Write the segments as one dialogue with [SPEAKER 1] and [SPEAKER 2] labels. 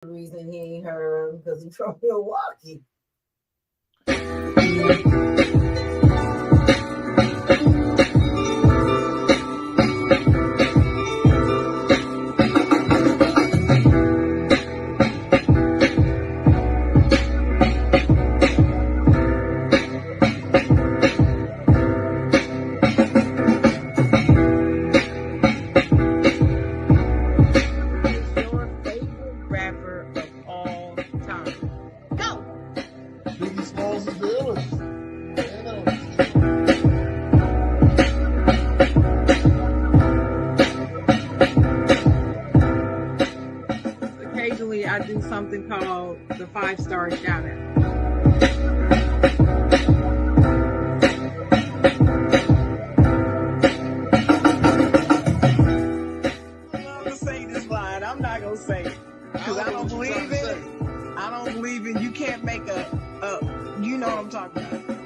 [SPEAKER 1] The reason he ain't heard him because he's from Milwaukee.
[SPEAKER 2] I do something called the 5-star shout out. I love to say this line. I'm not gonna say it because I don't believe in it. I don't believe in you can't make a you know what I'm talking about.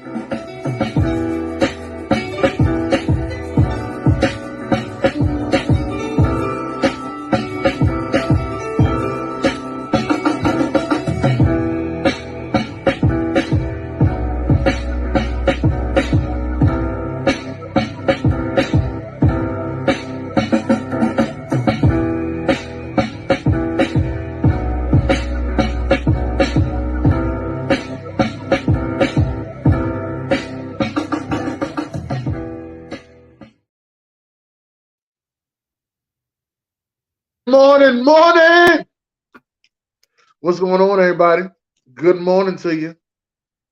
[SPEAKER 3] Morning. What's going on, everybody? Good morning to you.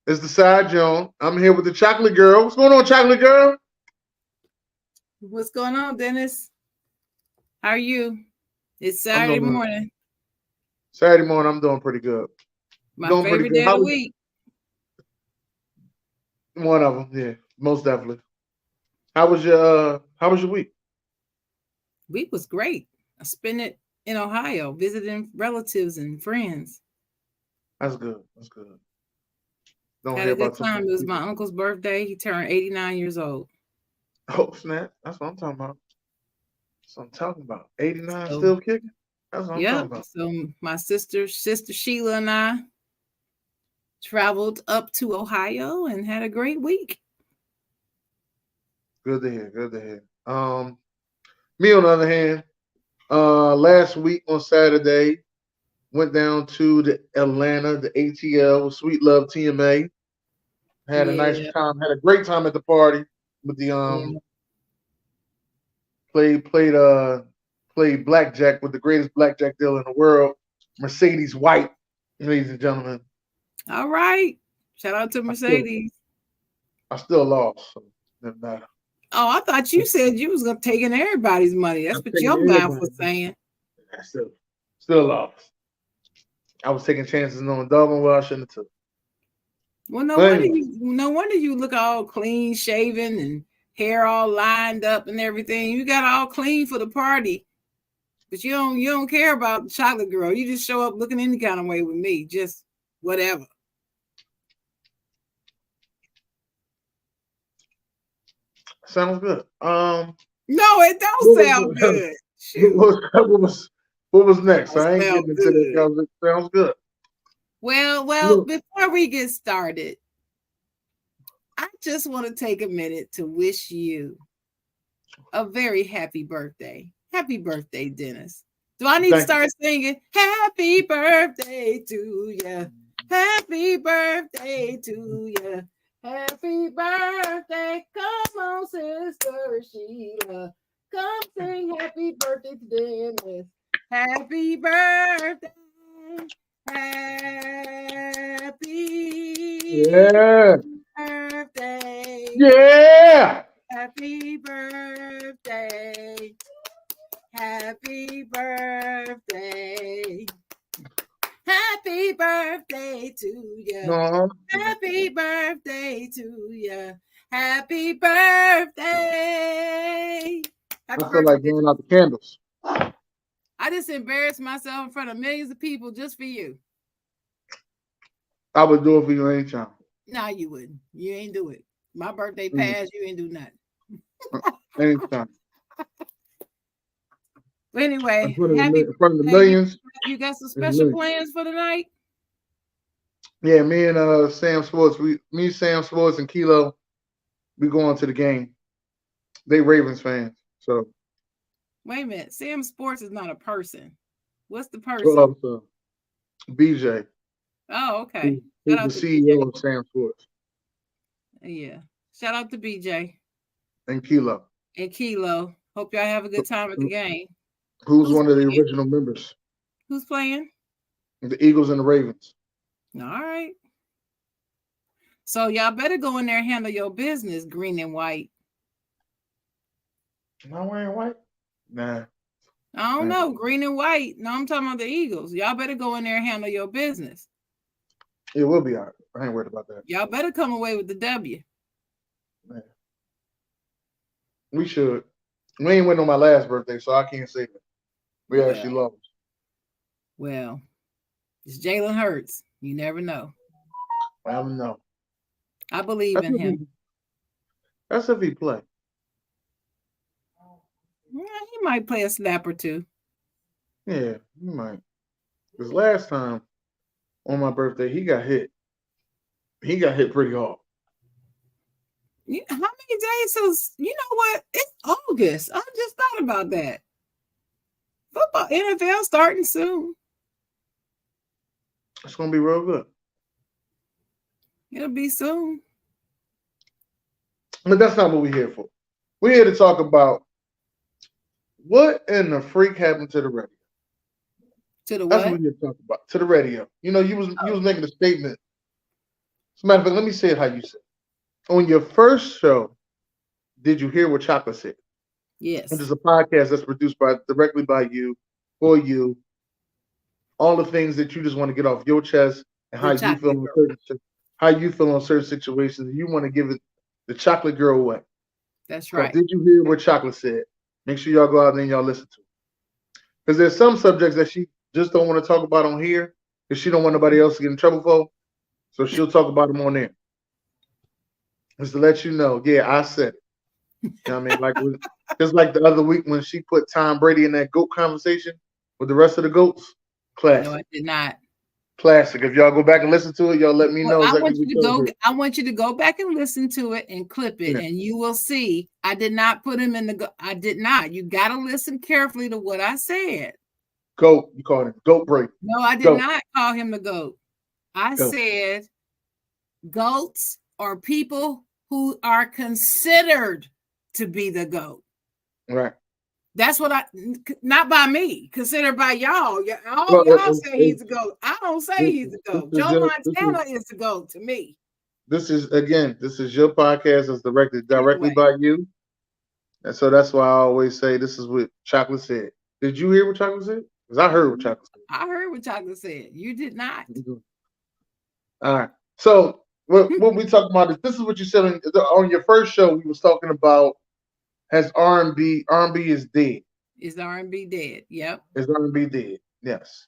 [SPEAKER 3] It's the side Jawn. I'm here with the chocolate girl. What's going on, chocolate girl?
[SPEAKER 2] What's going on, Dennis? How are you? It's Saturday morning.
[SPEAKER 3] Saturday morning, I'm doing pretty good.
[SPEAKER 2] My favorite day of the week.
[SPEAKER 3] One of them, yeah, most definitely. How was your week?
[SPEAKER 2] Week was great. I spent it in Ohio visiting relatives and friends.
[SPEAKER 3] That's good.
[SPEAKER 2] Had a good time. It was my uncle's birthday. He turned 89 years old.
[SPEAKER 3] Oh, snap. That's what I'm talking about. 89 still kicking? That's what I'm talking about.
[SPEAKER 2] So my sister Sheila and I traveled up to Ohio and had a great week.
[SPEAKER 3] Good to hear. Me on the other hand, last week on Saturday, went down to the Atlanta, the ATL, Sweet Love TMA. Had a nice time. Had a great time at the party with the played blackjack with the greatest blackjack dealer in the world, Mercedes White, ladies and gentlemen.
[SPEAKER 2] All right, shout out to Mercedes.
[SPEAKER 3] I still lost, so it doesn't matter.
[SPEAKER 2] Oh, I thought you said you was gonna taking everybody's money. That's what your mouth was saying.
[SPEAKER 3] I still lost. I was taking chances knowing doggone well I shouldn't have took.
[SPEAKER 2] Well, no wonder you look all clean shaven and hair all lined up and everything. You got all clean for the party, but you don't care about the chocolate girl. You just show up looking any kind of way with me, just whatever.
[SPEAKER 3] Sounds good.
[SPEAKER 2] No, it don't sound good.
[SPEAKER 3] What was next? I ain't getting into that. It sounds good.
[SPEAKER 2] Well, before we get started, I just want to take a minute to wish you a very happy birthday. Happy birthday, Dennis. Do I need to start singing? Happy birthday to you. Happy birthday to you. Happy birthday. Come on, Sister Sheila. Come sing happy birthday to Dennis. Happy birthday. Happy birthday.
[SPEAKER 3] Yeah.
[SPEAKER 2] Happy birthday. Happy birthday. Happy birthday to you.
[SPEAKER 3] No.
[SPEAKER 2] Happy birthday to you. Happy birthday.
[SPEAKER 3] I feel like blowing out the candles.
[SPEAKER 2] I just embarrassed myself in front of millions of people just for you.
[SPEAKER 3] I would do it for you anytime.
[SPEAKER 2] No, you wouldn't. You ain't do it. My birthday passed, you ain't do nothing.
[SPEAKER 3] Anytime.
[SPEAKER 2] Anyway,
[SPEAKER 3] in front of the
[SPEAKER 2] birthday.
[SPEAKER 3] millions.
[SPEAKER 2] You got some special plans for the night?
[SPEAKER 3] Yeah, me and Sam Sports, Sam Sports and Kilo, we going to the game. They Ravens fans, so.
[SPEAKER 2] Wait a minute, Sam Sports is not a person. What's the person?
[SPEAKER 3] BJ.
[SPEAKER 2] Oh, okay.
[SPEAKER 3] He's the CEO of Sam Sports.
[SPEAKER 2] Yeah. Shout out to BJ.
[SPEAKER 3] And Kilo.
[SPEAKER 2] Hope y'all have a good time at the game.
[SPEAKER 3] Who's one of the original members?
[SPEAKER 2] Who's playing?
[SPEAKER 3] The Eagles and the Ravens.
[SPEAKER 2] All right. So y'all better go in there and handle your business, green and white.
[SPEAKER 3] Am I wearing white? Nah.
[SPEAKER 2] I don't know. Green and white. No, I'm talking about the Eagles. Y'all better go in there and handle your business.
[SPEAKER 3] It will be all right. I ain't worried about that.
[SPEAKER 2] Y'all better come away with the W.
[SPEAKER 3] Man. We should. We ain't win on my last birthday, so I can't say that. We actually lost.
[SPEAKER 2] Well, it's Jalen Hurts. You never know.
[SPEAKER 3] I don't know.
[SPEAKER 2] I believe in him.
[SPEAKER 3] That's if he play.
[SPEAKER 2] Yeah, he might play a snap or two.
[SPEAKER 3] Yeah, he might. Because last time on my birthday, he got hit. He got hit pretty hard.
[SPEAKER 2] How many days? So, you know what? It's August. I just thought about that. Football, NFL starting soon.
[SPEAKER 3] It's going to be real good.
[SPEAKER 2] It'll be soon.
[SPEAKER 3] But that's not what we're here for. We're here to talk about what in the freak happened to the radio.
[SPEAKER 2] To the what?
[SPEAKER 3] That's what we're here to talk about. To the radio. You know, you was making a statement. As a matter of fact, let me say it how you said. On your first show, did you hear what Chocolate said?
[SPEAKER 2] Yes.
[SPEAKER 3] Which is a podcast that's produced directly by you, for you. All the things that you just want to get off your chest and how you feel on certain situations. You want to give it the chocolate girl away.
[SPEAKER 2] That's right.
[SPEAKER 3] So did you hear what Chocolate said? Make sure y'all go out there and y'all listen to it. Because there's some subjects that she just don't want to talk about on here because she don't want nobody else to get in trouble for. So she'll talk about them on there. Just to let you know, yeah, I said it. You know what I mean? Just like the other week when she put Tom Brady in that GOAT conversation with the rest of the GOATs. Classic.
[SPEAKER 2] No, I did not.
[SPEAKER 3] Classic. If y'all go back and listen to it, y'all let me know.
[SPEAKER 2] I want you to go back and listen to it and clip it, and you will see. I did not put him in the. I did not. You got to listen carefully to what I said.
[SPEAKER 3] GOAT. You called him GOAT Brady.
[SPEAKER 2] No, I did not call him the GOAT. I said GOATs are people who are considered to be the GOAT.
[SPEAKER 3] Right.
[SPEAKER 2] That's what not by me, considered by y'all. Y'all say he's the GOAT. I don't say he's the GOAT. Joe Montana is the GOAT to me. This is
[SPEAKER 3] your podcast that's directed directly by you. And so that's why I always say this is what Chocolate said. Did you hear what Chocolate said? Because I heard what Chocolate said.
[SPEAKER 2] I heard what Chocolate said. You did not.
[SPEAKER 3] All right. So what we talking about is this is what you said on your first show. We was talking about has R&B is dead.
[SPEAKER 2] Is R&B dead? Yep.
[SPEAKER 3] Is R&B dead? Yes.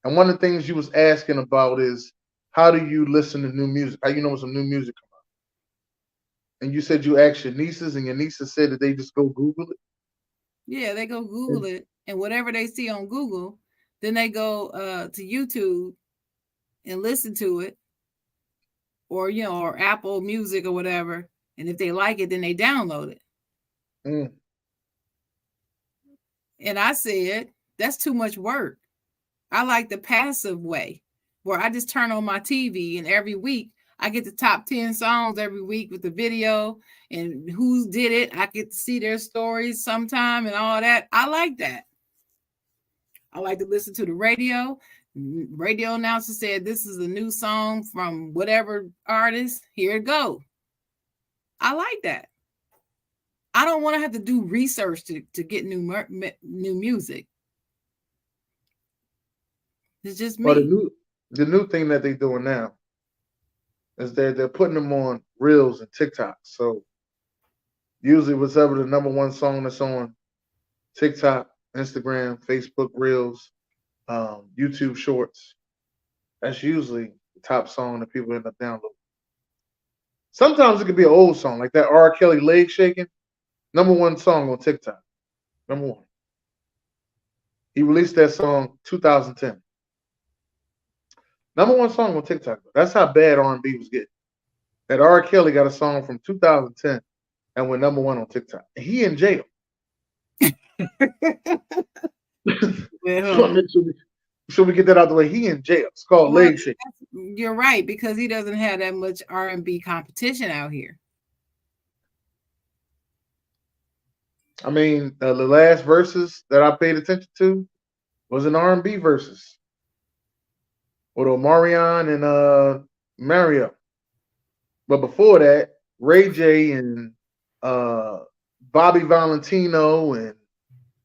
[SPEAKER 3] And one of the things you was asking about is how do you listen to new music? How you know when some new music come out? And you said you asked your nieces, and your nieces said that they just go Google it.
[SPEAKER 2] Yeah, they go Google it, and whatever they see on Google, then they go to YouTube and listen to it, or or Apple Music or whatever. And if they like it, then they download it. And I said, that's too much work. I like the passive way where I just turn on my TV and every week I get the top 10 songs every week with the video and who did it. I get to see their stories sometime and all that. I like that. I like to listen to the radio. Radio announcer said, this is a new song from whatever artist. Here it go. I like that. I don't want to have to do research to get new music. It's just me.
[SPEAKER 3] Well, the new thing that they're doing now is they're putting them on Reels and TikTok. So usually whatever the number one song that's on TikTok, Instagram, Facebook Reels, YouTube Shorts, that's usually the top song that people end up downloading. Sometimes it could be an old song, like that R. Kelly Leg Shaking. Number one song on TikTok. Number one. He released that song 2010. #1 song on TikTok. That's how bad R&B was getting. That R. Kelly got a song from 2010 and went #1 on TikTok. And he in jail.
[SPEAKER 2] Well,
[SPEAKER 3] so we get that out the way. He in jail. It's called leg shake.
[SPEAKER 2] You're right, because he doesn't have that much R&B competition out here.
[SPEAKER 3] I mean, the last verses that I paid attention to was an R&B verses with Omarion and Mario. But before that, Ray J and Bobby Valentino and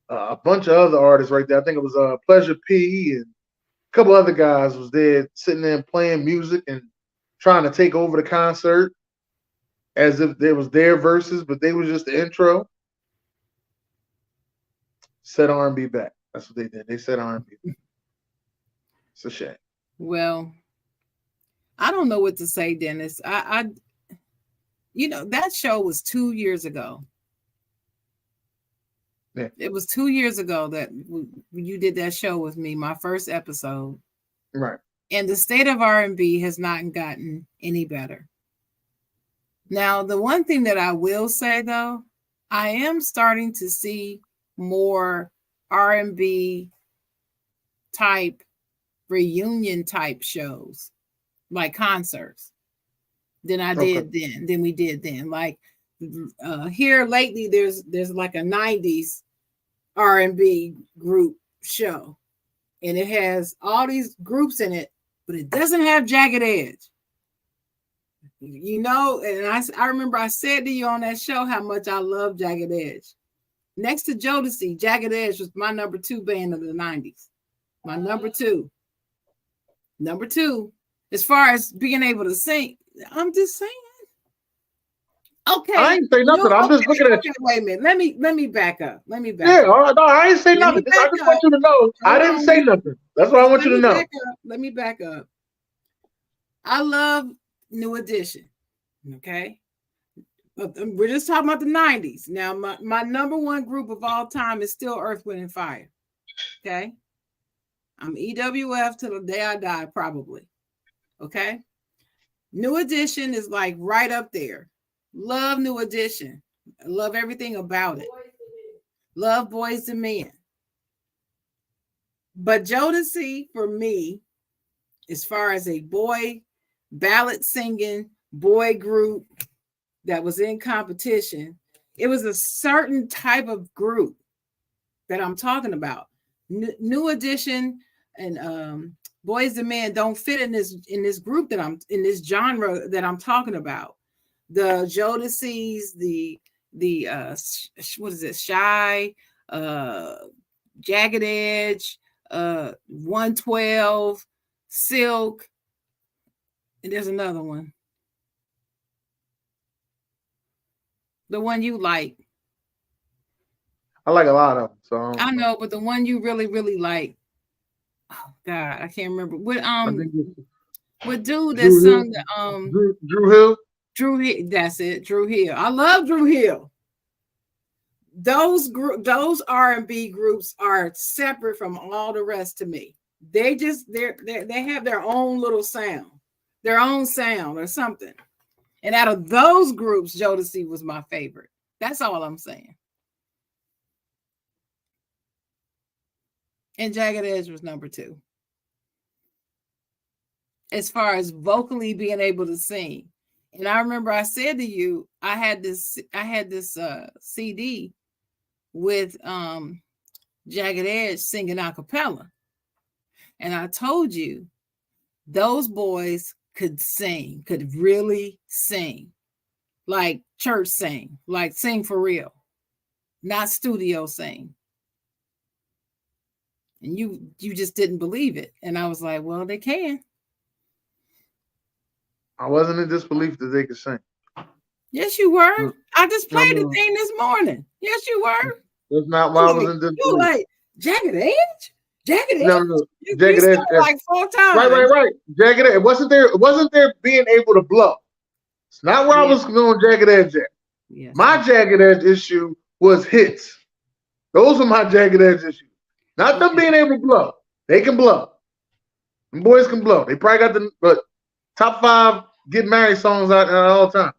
[SPEAKER 3] a bunch of other artists right there. I think it was Pleasure P and a couple other guys was there sitting there and playing music and trying to take over the concert as if there was their verses, but they was just the intro. Set R&B back. That's what they did. They set R&B back. It's a shame.
[SPEAKER 2] Well, I don't know what to say, Dennis. I that show was 2 years ago.
[SPEAKER 3] Yeah.
[SPEAKER 2] It was 2 years ago that you did that show with me, my first episode.
[SPEAKER 3] Right.
[SPEAKER 2] And the state of R&B has not gotten any better. Now, the one thing that I will say, though, I am starting to see more R&B type reunion type shows, like concerts, than we did then. Like here lately, there's like a 90s R&B group show, and it has all these groups in it, but it doesn't have Jagged Edge. And I remember I said to you on that show how much I love Jagged Edge. Next to Jodeci, Jagged Edge was my number 2 band of the 90s. My number 2. Number 2, as far as being able to sing, I'm just saying. Okay.
[SPEAKER 3] I ain't say nothing. I'm just looking at you.
[SPEAKER 2] Wait a minute. Let me back up. All right,
[SPEAKER 3] no, I ain't say nothing. I just want you to know. I didn't say nothing. That's what I want you to know.
[SPEAKER 2] Let me back up. I love New Edition. Okay. We're just talking about the 90s. Now, my number 1 group of all time is still Earth, Wind, and Fire. Okay. I'm EWF till the day I die, probably. Okay. New Edition is like right up there. Love New Edition. I love everything about it. Love Boys and Men. But Jodeci, for me, as far as a boy ballad singing boy group that was in competition, it was a certain type of group that I'm talking about. New Edition and Boys and Men don't fit in this group that I'm in, this genre that I'm talking about. The Jodeci's, the what is it? Shy, Jagged Edge, 112, Silk, and there's another one. The one you like.
[SPEAKER 3] I like a lot of them. So
[SPEAKER 2] I know, but the one you really, really like. Oh God, I can't remember. What dude that sung the
[SPEAKER 3] Drew Hill?
[SPEAKER 2] Drew Hill, that's it, Drew Hill. I love Drew Hill. Those R&B groups are separate from all the rest to me. They have their own little sound, their own sound or something. And out of those groups, Jodeci was my favorite. That's all I'm saying. And Jagged Edge was number 2. As far as vocally being able to sing. And I remember I said to you, I had this CD with Jagged Edge singing a cappella. And I told you those boys could sing, could really sing, like church sing, like sing for real, not studio sing. And you just didn't believe it. And I was like, well, they can.
[SPEAKER 3] I wasn't in disbelief that they could sing.
[SPEAKER 2] Yes, you were. I just played the thing this morning. Yes, you were.
[SPEAKER 3] That's not why I was in disbelief.
[SPEAKER 2] You like Jagged Edge? Jagged Edge?
[SPEAKER 3] No. Jagged Edge.
[SPEAKER 2] Like 4 times.
[SPEAKER 3] Right. Jagged Edge. It wasn't there being able to blow. It's not where I was going Jagged Edge at. Yes. My Jagged Edge issue was hits. Those are my Jagged Edge issues. Not them being able to blow. They can blow. Them boys can blow. They probably got the top 5 get married songs out at all time.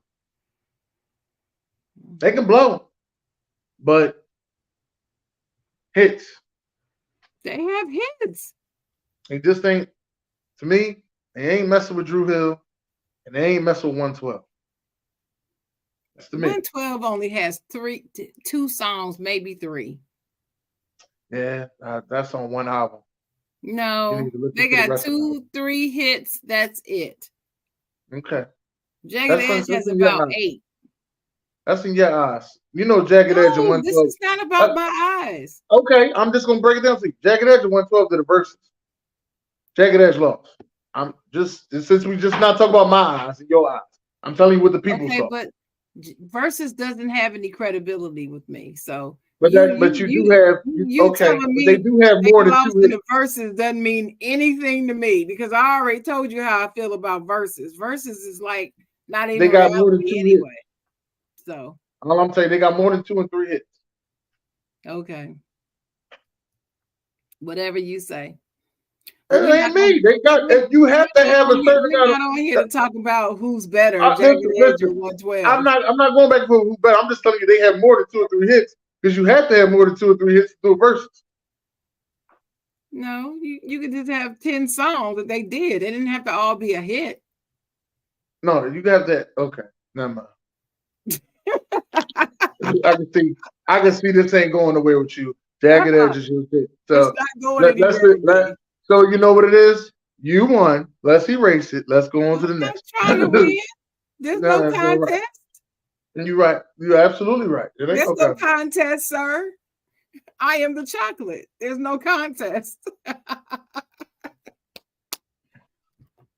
[SPEAKER 3] They can blow, but hits.
[SPEAKER 2] They have hits.
[SPEAKER 3] They just ain't. To me, they ain't messing with Drew Hill, and they ain't messing with 112. That's to me.
[SPEAKER 2] 112 only has 2 songs, maybe 3.
[SPEAKER 3] Yeah, that's on one album.
[SPEAKER 2] No, they got 2, 3 hits. That's it.
[SPEAKER 3] Okay.
[SPEAKER 2] Jagged Edge has about 8.
[SPEAKER 3] That's in your eyes. You know Jagged Edge and 112.
[SPEAKER 2] This is not about my eyes.
[SPEAKER 3] Okay, I'm just gonna break it down for you. Jagged Edge and 112 did the verses. Jagged Edge lost. I'm just since we just not talk about my eyes and your eyes. I'm telling you what the people saw.
[SPEAKER 2] But verses doesn't have any credibility with me. So
[SPEAKER 3] But you do have okay. They do have more than 2 hits.
[SPEAKER 2] The verses doesn't mean anything to me because I already told you how I feel about verses. Verses is like not even.
[SPEAKER 3] They got more than 2
[SPEAKER 2] anyway.
[SPEAKER 3] Hits.
[SPEAKER 2] So
[SPEAKER 3] all I'm saying, they got more than 2 and 3 hits.
[SPEAKER 2] Okay. Whatever you say.
[SPEAKER 3] It ain't me. They got. If you have to have a certain amount.
[SPEAKER 2] We're not on here to talk about who's better.
[SPEAKER 3] Listen,
[SPEAKER 2] 112.
[SPEAKER 3] I'm not going back for who's better. I'm just telling you they have more than 2 or 3 hits because you have to have more than 2 or 3 hits to do verses.
[SPEAKER 2] No, you could just have 10 songs that they did. They didn't have to all be a hit.
[SPEAKER 3] No, you got that. Okay, never mind. I can see this ain't going nowhere with you. Jagged Edge is your hit. So
[SPEAKER 2] it's not going anywhere.
[SPEAKER 3] So you know what it is? You won. Let's erase it. Let's go on to the next.
[SPEAKER 2] Trying to win. There's no contest.
[SPEAKER 3] Right. And you're right. You're absolutely right.
[SPEAKER 2] There's no contest, sir. I am the chocolate. There's no contest.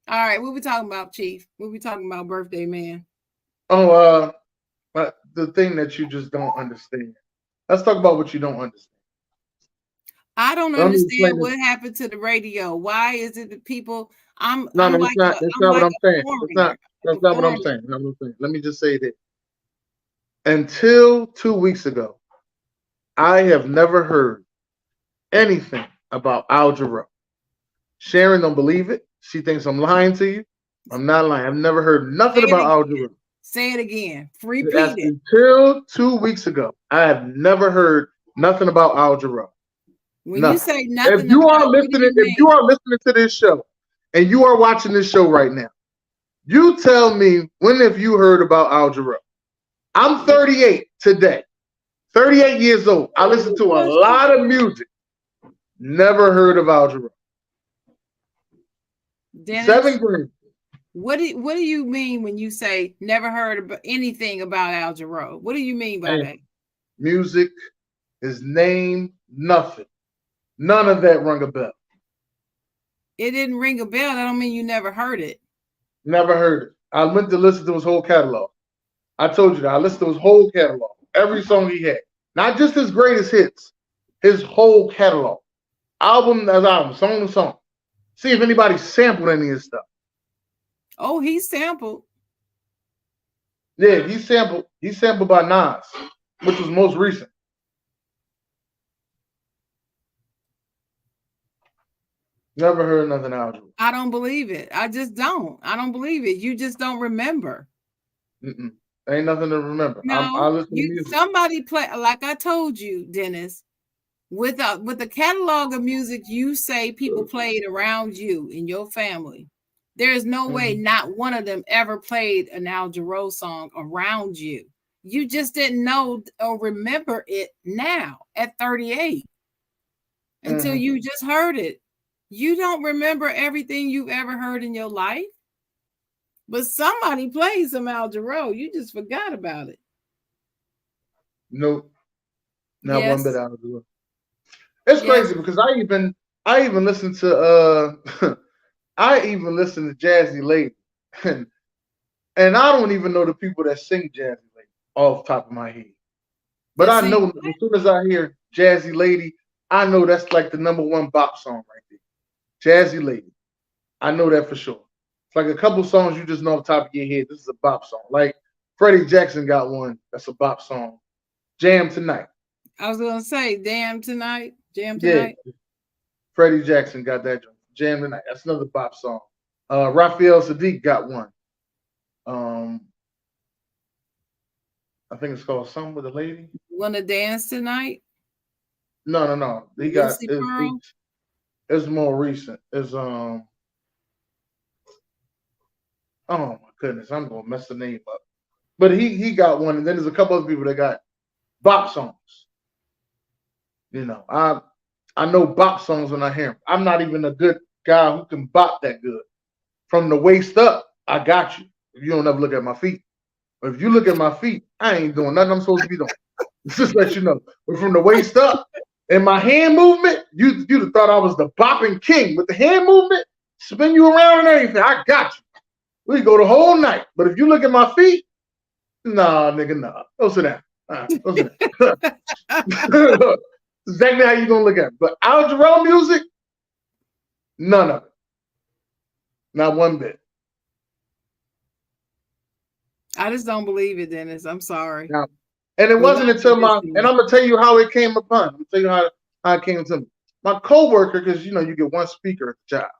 [SPEAKER 2] All right, what we talking about, Chief? What we talking about, birthday man?
[SPEAKER 3] Oh, but the thing that you just don't understand. Let's talk about what you don't understand.
[SPEAKER 2] I don't understand what happened to the radio. Why is it that people?
[SPEAKER 3] That's not what I'm saying. That's not what I'm saying. Let me just say this. Until 2 weeks ago, I have never heard anything about Al Jarreau. Sharon don't believe it. She thinks I'm lying to you. I'm not lying. I've never heard nothing about Al Jarreau.
[SPEAKER 2] Say it again. Repeat it.
[SPEAKER 3] Until 2 weeks ago, I have never heard nothing about Al Jarreau.
[SPEAKER 2] When you say nothing,
[SPEAKER 3] if you are listening to this show and you are watching this show right now, you tell me when have you heard about Al Jarreau? I'm 38 today, 38 years old. I listen to a lot of music. Never heard of Al Jarreau.
[SPEAKER 2] Dennis,
[SPEAKER 3] 7 grades.
[SPEAKER 2] What do you mean when you say never heard about anything about Al Jarreau? What do you mean by that?
[SPEAKER 3] Music, his name, nothing. None of that rung a bell.
[SPEAKER 2] It didn't ring a bell. That don't mean you never heard it.
[SPEAKER 3] Never heard it. I went to listen to his whole catalog. I told you that. I listened to his whole catalog. Every song he had. Not just his greatest hits. His whole catalog. Album as album. Song to song. See if anybody sampled any of his stuff.
[SPEAKER 2] Oh, he sampled.
[SPEAKER 3] Yeah, he sampled. He sampled by Nas, which was most recent. Never heard nothing out of it.
[SPEAKER 2] I don't believe it. I just don't. I don't believe it. You just don't remember.
[SPEAKER 3] Ain't nothing to remember.
[SPEAKER 2] No, somebody play, like I told you, Dennis, with the catalog of music you say people played around you in your family. There is no way not one of them ever played an Al Jarreau song around you. You just didn't know or remember it now at 38 until you just heard it. You don't remember everything you've ever heard in your life, but somebody played some Al Jarreau. You just forgot about it.
[SPEAKER 3] Nope. Not one bit Al Jarreau. It's crazy because I even listen to I even listen to Jazzy Lady, and I don't even know the people that sing Jazzy Lady off the top of my head. But I know as soon as I hear Jazzy Lady, I know that's like the #1 bop song right there. Jazzy Lady. I know that for sure. It's like a couple songs you just know off the top of your head. This is a bop song. Like Freddie Jackson got one. That's a bop song. Jam Tonight.
[SPEAKER 2] I was going to say Damn Tonight. Jam
[SPEAKER 3] Yeah,
[SPEAKER 2] Tonight?
[SPEAKER 3] Freddie Jackson got that joint. Jam Tonight. That's another bop song. Raphael Sadiq got one. I think it's called Something with a Lady.
[SPEAKER 2] Wanna Dance Tonight?
[SPEAKER 3] No. He got
[SPEAKER 2] Lucy Pearl?
[SPEAKER 3] it's more recent. It's oh my goodness, I'm gonna mess the name up. But he got one, and then there's a couple other people that got bop songs. You know, I know bop songs when I hear them. I'm not even a good guy who can bop that good. From the waist up, I got you. If you don't ever look at my feet. But if you look at my feet, I ain't doing nothing I'm supposed to be doing. Just let you know. But from the waist up and my hand movement, you'd have thought I was the bopping king. With the hand movement, spin you around and everything, I got you. We go the whole night. But if you look at my feet, nah, nigga, nah. Go sit down. Go sit down. Exactly how you gonna look at it. But Al Jarreau music, none of it. Not one bit.
[SPEAKER 2] I just don't believe it, Dennis. I'm sorry.
[SPEAKER 3] Now, and it wasn't until and I'm gonna tell you how it came upon. I'm gonna tell you how it came to me. My coworker, because you know you get one speaker at the job,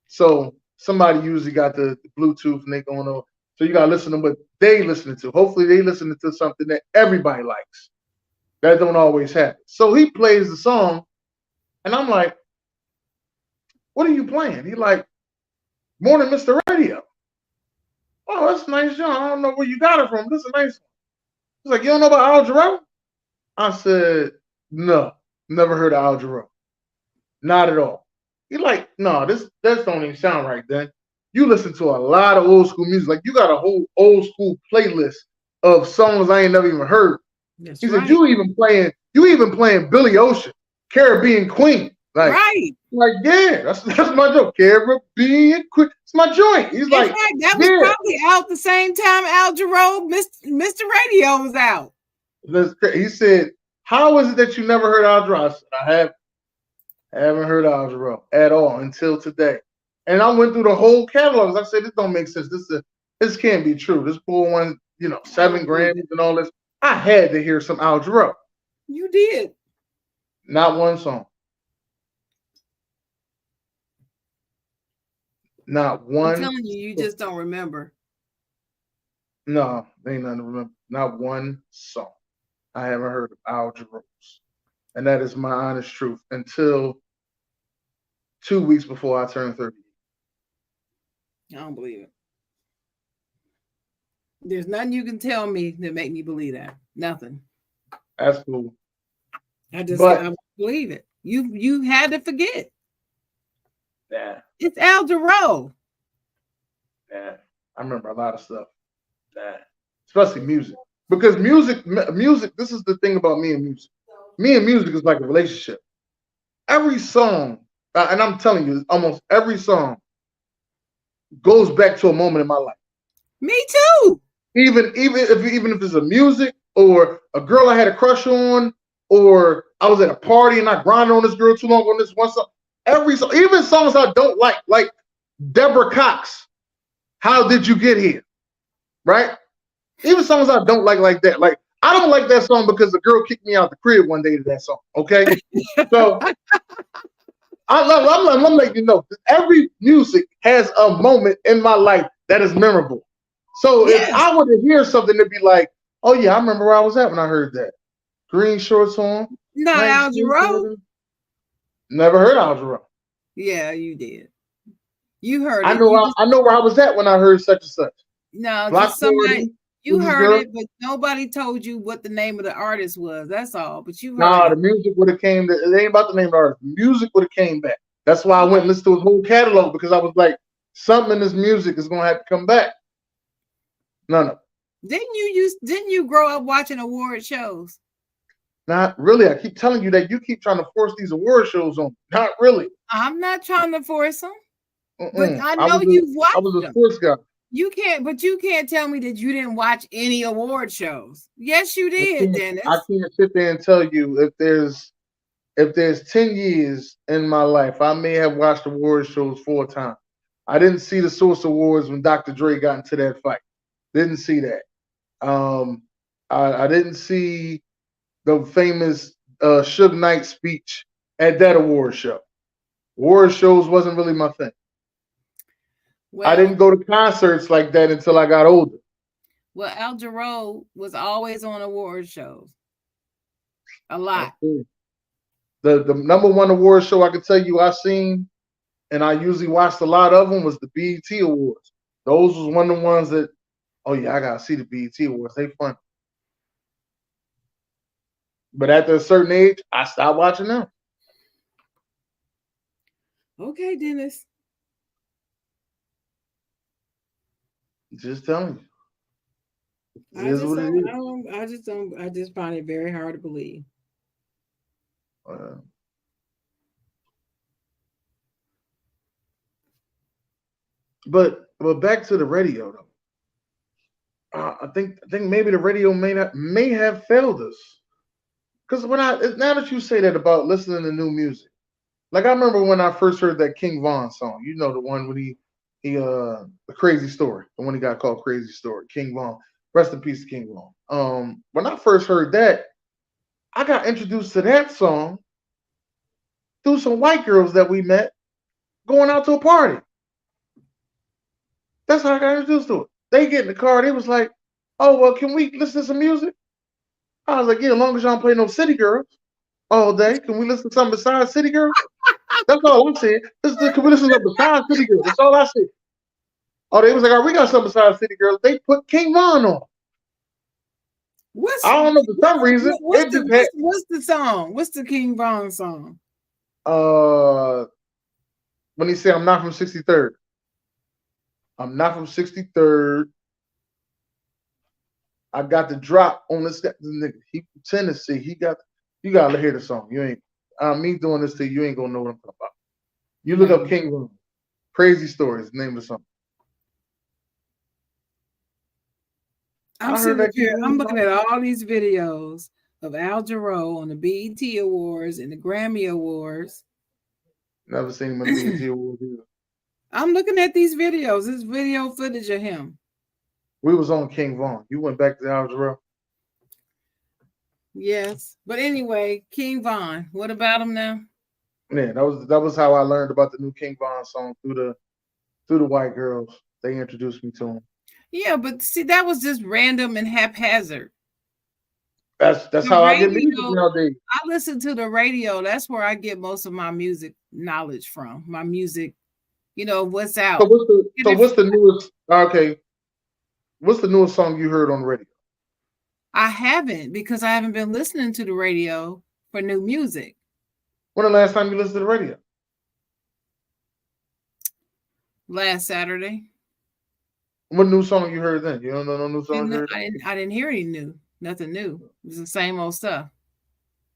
[SPEAKER 3] so somebody usually got the Bluetooth and they going on. So you gotta listen to what they listening to. Hopefully they listening to something that everybody likes. That don't always happen. So he plays the song, and I'm like, "What are you playing?" He like, "Morning, Mr. Radio." Oh, that's a nice, John. I don't know where you got it from. This is a nice one. He's like, "You don't know about Al Jarreau?" I said, "No, never heard of Al Jarreau. Not at all." He's like, "No, that don't even sound right, then. You listen to a lot of old school music. Like, you got a whole old school playlist of songs I ain't never even heard."
[SPEAKER 2] That's
[SPEAKER 3] he
[SPEAKER 2] right.
[SPEAKER 3] said, you even playing Billy Ocean, Caribbean Queen. Like,
[SPEAKER 2] right.
[SPEAKER 3] Like, yeah, that's my joke. Caribbean Queen. It's my joint. He's like,
[SPEAKER 2] right. That was probably out the same time Al Jarreau, Mr. Radio was out.
[SPEAKER 3] He said, "How is it that you never heard Al Jarreau?" I said, I haven't heard Al Jarreau at all until today. And I went through the whole catalog. I said, this don't make sense. This can't be true. This poor one, 7 Grammys and all this. I had to hear some Al Jarreau.
[SPEAKER 2] You did.
[SPEAKER 3] Not one song. Not one.
[SPEAKER 2] I'm telling you, you just don't remember.
[SPEAKER 3] No, ain't nothing to remember. Not one song. I haven't heard of Al Jarreau's. And that is my honest truth until 2 weeks before I turned 30.
[SPEAKER 2] I don't believe it. There's nothing you can tell me that make me believe that. Nothing.
[SPEAKER 3] That's cool.
[SPEAKER 2] I don't believe it. You had to forget.
[SPEAKER 3] Yeah.
[SPEAKER 2] It's Al Jarreau.
[SPEAKER 3] Yeah. I remember a lot of stuff. Yeah. Especially music. Because music, this is the thing about me and music. Me and music is like a relationship. Every song, and I'm telling you, almost every song goes back to a moment in my life.
[SPEAKER 2] Me too.
[SPEAKER 3] Even if it's a music or a girl I had a crush on, or I was at a party and I grinded on this girl too long on this one song. Every song, even songs I don't like Deborah Cox, "How Did You Get Here?" Right? Even songs I don't like that. Like, I don't like that song because the girl kicked me out the crib one day to that song. Okay, so I'm letting you know every music has a moment in my life that is memorable. So if I were to hear something to be like, "Oh yeah, I remember where I was at when I heard that." Green shorts on.
[SPEAKER 2] Not Al Jarreau.
[SPEAKER 3] Never heard Al Jarreau.
[SPEAKER 2] Yeah, you did. You heard it.
[SPEAKER 3] I know where I was at when I heard such and such.
[SPEAKER 2] No, just somebody. You heard it, but nobody told you what the name of the artist was. That's all. But you heard
[SPEAKER 3] the music would have came. It ain't about the name of the artist. The music would have came back. That's why I went and listened to his whole catalog, because I was like, something in this music is gonna have to come back. None of it.
[SPEAKER 2] Didn't you grow up watching award shows?
[SPEAKER 3] Not really. I keep telling you that you keep trying to force these award shows on. Not really.
[SPEAKER 2] I'm not trying to force them. But I know you've watched them. I was a
[SPEAKER 3] sports guy.
[SPEAKER 2] You can't tell me that you didn't watch any award shows. Yes, you did, Dennis.
[SPEAKER 3] I can't sit there and tell you if there's 10 years in my life, I may have watched award shows 4 times. I didn't see the Source Awards when Dr. Dre got into that fight. Didn't see that. I didn't see the famous Suge Knight speech at that award show. Award shows wasn't really my thing.
[SPEAKER 2] Well,
[SPEAKER 3] I didn't go to concerts like that until I got older.
[SPEAKER 2] Well, Jarreau was always on award shows. A lot.
[SPEAKER 3] The number one award show I could tell you I seen, and I usually watched a lot of them, was the BET Awards. Those was one of the ones that, oh yeah, I gotta see the BET Awards. They fun. But after a certain age, I stopped watching them.
[SPEAKER 2] Okay, Dennis.
[SPEAKER 3] Just telling you.
[SPEAKER 2] I just find it very hard to believe.
[SPEAKER 3] But back to the radio though. I think maybe the radio may have failed us. Because now that you say that about listening to new music, like I remember when I first heard that King Von song, you know, the one when he the Crazy Story, the one he got called Crazy Story, King Von. Rest in peace, King Von. When I first heard that, I got introduced to that song through some white girls that we met going out to a party. That's how I got introduced to it. They get in the car, they was like, oh, well, can we listen to some music? I was like, yeah, as long as y'all don't play no City Girls all day, can we listen to something besides City Girls? That's all I said. Can we listen to something besides City Girls? That's all I said. Oh, they was like, oh, we got something besides City Girls. They put King Von on. I don't know, for some reason.
[SPEAKER 2] What's the song? What's the King Von song?
[SPEAKER 3] When he said, I'm not from 63rd. I'm not from 63rd. I got the drop on this nigga. He from Tennessee. You gotta hear the song. You ain't me doing this to you, you ain't gonna know what I'm talking about. You look up King Von. Crazy Stories, name of the song.
[SPEAKER 2] I'm looking at all these videos of Al Jarreau on the BET Awards and the Grammy Awards.
[SPEAKER 3] Never seen him on the BET Awards either.
[SPEAKER 2] I'm looking at these videos. This video footage of him.
[SPEAKER 3] We was on King Von. You went back to Al Jarreau.
[SPEAKER 2] Yes, but anyway, King Von. What about him now?
[SPEAKER 3] Yeah, that was how I learned about the new King Von song through the white girls. They introduced me to him.
[SPEAKER 2] Yeah, but see, that was just random and haphazard.
[SPEAKER 3] That's how I get music nowadays.
[SPEAKER 2] I listen to the radio. That's where I get most of my music knowledge from. My music, what's out.
[SPEAKER 3] So what's the newest? Okay, what's the newest song you heard on the radio?
[SPEAKER 2] I haven't, because I haven't been listening to the radio for new music.
[SPEAKER 3] When the last time you listened to the radio?
[SPEAKER 2] Last Saturday.
[SPEAKER 3] What new song you heard then? You don't know no new song?
[SPEAKER 2] I didn't hear nothing new. It was the same old stuff.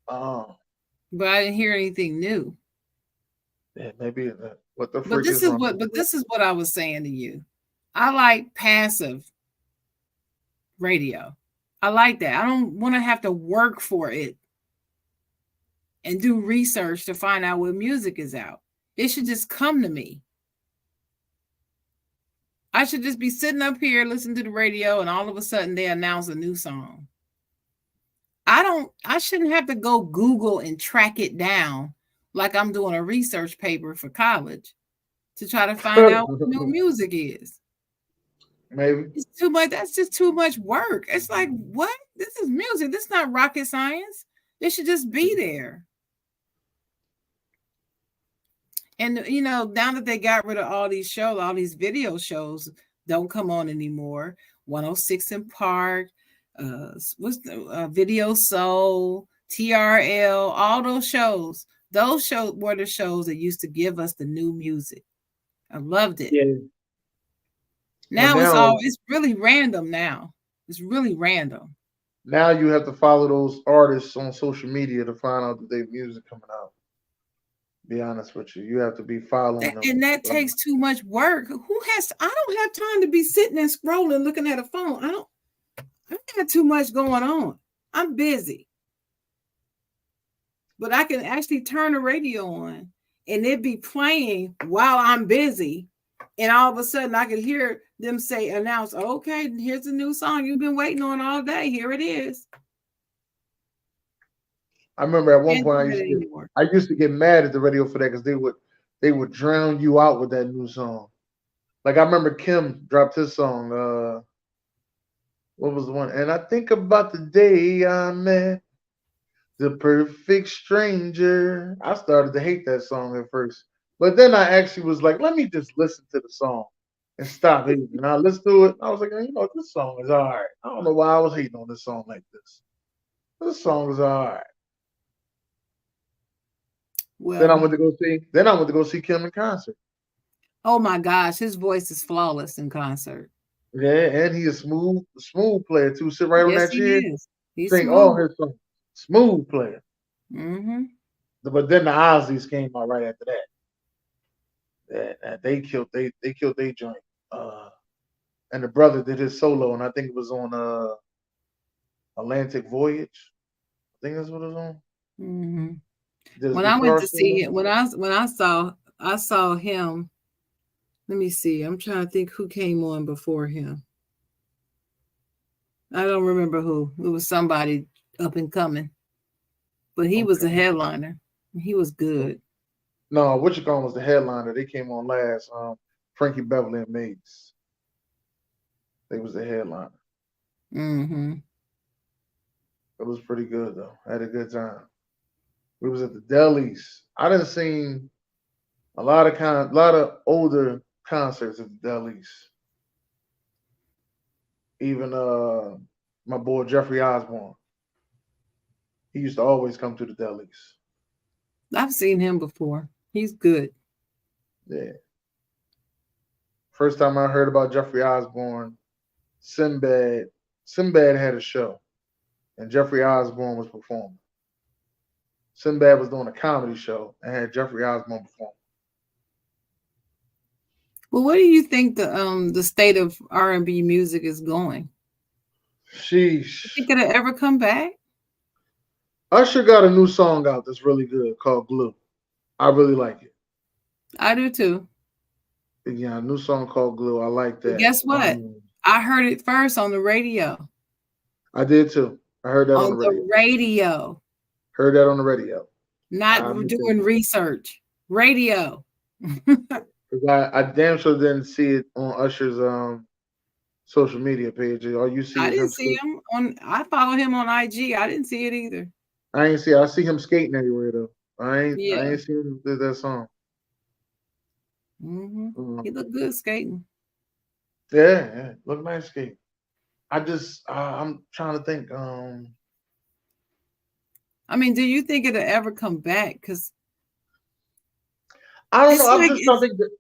[SPEAKER 3] Oh.
[SPEAKER 2] But I didn't hear anything new.
[SPEAKER 3] Yeah, maybe what the freak
[SPEAKER 2] But this is what I was saying to you. I like passive radio. I like that. I don't want to have to work for it and do research to find out what music is out. It should just come to me. I should just be sitting up here listening to the radio, and all of a sudden they announce a new song. I shouldn't have to go Google and track it down like I'm doing a research paper for college to try to find out what new music is.
[SPEAKER 3] Maybe
[SPEAKER 2] it's too much. That's just too much work. It's like, what? This is music. This is not rocket science. It should just be there. And now that they got rid of all these shows, all these video shows don't come on anymore. 106 in Park, what's the Video Soul, TRL, all those shows. Those shows were the shows that used to give us the new music. I loved it.
[SPEAKER 3] Yeah.
[SPEAKER 2] Now it's really random now. It's really random.
[SPEAKER 3] Now you have to follow those artists on social media to find out that their music coming out. Be honest with you. You have to be following them.
[SPEAKER 2] And that takes too much work. I don't have time to be sitting and scrolling, looking at a phone. I got too much going on. I'm busy. But I can actually turn the radio on and it be playing while I'm busy. And all of a sudden I could hear them announce, okay, here's a new song you've been waiting on all day. Here it is.
[SPEAKER 3] I remember at one
[SPEAKER 2] Can't
[SPEAKER 3] point
[SPEAKER 2] do that anymore.
[SPEAKER 3] I used to get mad at the radio for that because they would drown you out with that new song. Like I remember Kim dropped his song. What was the one? And I think about the day I met the perfect stranger. I started to hate that song at first, but then I actually was like, let me just listen to the song and stop hating. And I listened to it. I was like, you know, this song is all right. I don't know why I was hating on this song like this. This song is all right.
[SPEAKER 2] Well,
[SPEAKER 3] Then I went to go see. Then I went to go see Kim in concert.
[SPEAKER 2] oh my gosh, his voice is flawless in concert.
[SPEAKER 3] Yeah, and he a smooth player too. Sit right on
[SPEAKER 2] Yes,
[SPEAKER 3] that
[SPEAKER 2] he
[SPEAKER 3] chair,
[SPEAKER 2] is. He's
[SPEAKER 3] sing all
[SPEAKER 2] smooth.
[SPEAKER 3] his songs. Smooth player.
[SPEAKER 2] Mm-hmm.
[SPEAKER 3] But then the Ozzy's came out right after that. Yeah, they killed they joint. And the brother did his solo, and I think it was on Atlantic Voyage. I think that's what it was on.
[SPEAKER 2] Mm-hmm.
[SPEAKER 3] Did his
[SPEAKER 2] When I went
[SPEAKER 3] guitar
[SPEAKER 2] to see
[SPEAKER 3] solo.
[SPEAKER 2] it, when I saw him. Let me see. I'm trying to think who came on before him. I don't remember who. It was somebody up and coming, but he was the headliner. He was good.
[SPEAKER 3] No, what you call was the headliner. They came on last. Frankie Beverly and Mates. They was the headliner.
[SPEAKER 2] Mm-hmm.
[SPEAKER 3] It was pretty good though. I had a good time. We was at the delis. I done seen a lot of older concerts at the delis. Even my boy Jeffrey Osborne. He used to always come to the delis.
[SPEAKER 2] I've seen him before. He's good.
[SPEAKER 3] Yeah. First time I heard about Jeffrey Osborne, Sinbad had a show, and Jeffrey Osborne was performing. Sinbad was doing a comedy show and had Jeffrey Osborne perform.
[SPEAKER 2] Well, what do you think the state of R&B music is going?
[SPEAKER 3] Sheesh.
[SPEAKER 2] You think it'll ever come back?
[SPEAKER 3] Usher got a new song out that's really good called Glue. I really like it.
[SPEAKER 2] I do too.
[SPEAKER 3] Yeah, a new song called Glue. I like that.
[SPEAKER 2] But guess what? I heard it first on the radio.
[SPEAKER 3] I did too. I heard that on the radio.
[SPEAKER 2] Radio.
[SPEAKER 3] Heard that on the radio.
[SPEAKER 2] Not doing research. Radio.
[SPEAKER 3] I damn sure didn't see it on Usher's social media page. Or you see?
[SPEAKER 2] I didn't see him on. I follow him on IG. I didn't see it either.
[SPEAKER 3] I ain't see. I see him skating everywhere though. I ain't seen him do that song.
[SPEAKER 2] Mm-hmm. He looked good skating.
[SPEAKER 3] Yeah, look nice skating. I'm trying to think.
[SPEAKER 2] I mean, do you think it'll ever come back? Because
[SPEAKER 3] I don't know.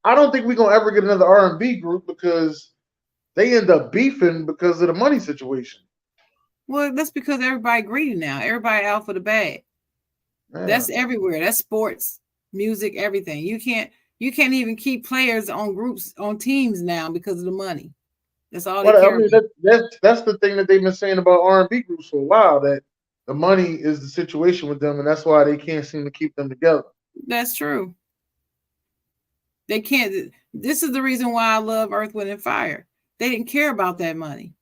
[SPEAKER 3] I don't think we're gonna ever get another R&B group because they end up beefing because of the money situation.
[SPEAKER 2] Well, that's because everybody greedy now. Everybody out for the bag. Yeah. That's everywhere. That's sports, music, everything. You can't even keep players on groups, on teams now because of the money. That's all they care about.
[SPEAKER 3] That's the thing that they've been saying about R&B groups for a while, that the money is the situation with them, and that's why they can't seem to keep them together.
[SPEAKER 2] That's true. They can't. This is the reason why I love Earth, Wind, and Fire. They didn't care about that money.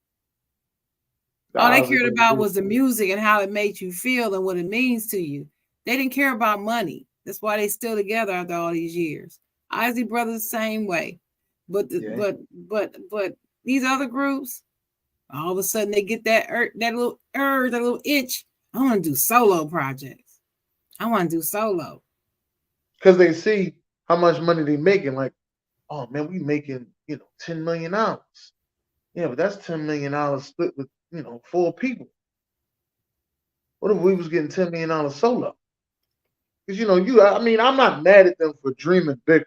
[SPEAKER 2] All they cared about was the music and how it made you feel and what it means to you. They didn't care about money. That's why they still together after all these years. Isley Brothers, same way. But these other groups, all of a sudden they get that little itch. I want to do solo projects. I want to do solo.
[SPEAKER 3] Because they see how much money they making. Like, oh man, we making $10 million. Yeah, but that's $10 million split with 4 people. What if we was getting $10 million solo? Because I'm not mad at them for dreaming bigger,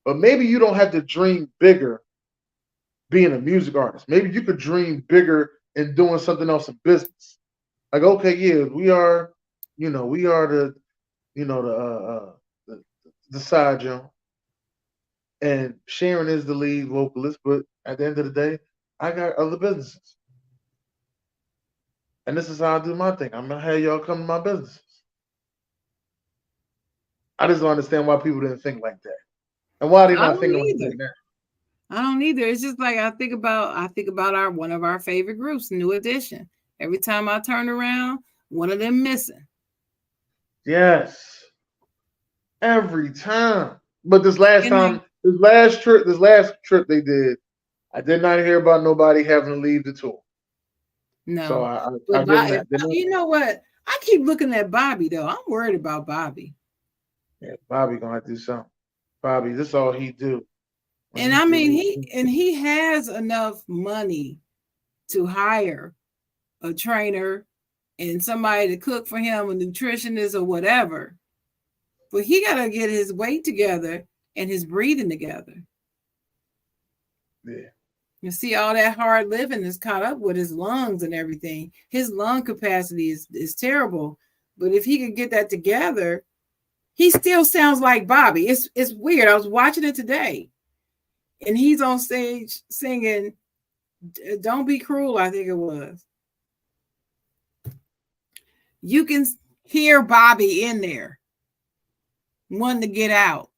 [SPEAKER 3] but maybe you don't have to dream bigger being a music artist. Maybe you could dream bigger in doing something else in business. Like, okay, yeah, we are the side Jawn, and Sharon is the lead vocalist, but at the end of the day, I got other businesses. And this is how I do my thing. I'm gonna have y'all come to my businesses. I just don't understand why people didn't think like that. And why they not thinking like that now.
[SPEAKER 2] I don't either. It's just like I think about one of our favorite groups, New Edition. Every time I turn around, one of them missing.
[SPEAKER 3] Yes. Every time. But this last
[SPEAKER 2] And
[SPEAKER 3] trip they did, I did not hear about nobody having to leave the tour. So
[SPEAKER 2] no,
[SPEAKER 3] I
[SPEAKER 2] but
[SPEAKER 3] give them that.
[SPEAKER 2] you know what? I keep looking at Bobby though. I'm worried about Bobby.
[SPEAKER 3] Yeah, Bobby gonna have to do something. Bobby, this is all he do.
[SPEAKER 2] And I mean, he has enough money to hire a trainer and somebody to cook for him, a nutritionist or whatever. But he got to get his weight together and his breathing together.
[SPEAKER 3] Yeah.
[SPEAKER 2] You see, all that hard living is caught up with his lungs and everything. His lung capacity is terrible. But if he could get that together, he still sounds like Bobby. It's weird. I was watching it today. And he's on stage singing Don't Be Cruel, I think it was. You can hear Bobby in there wanting to get out.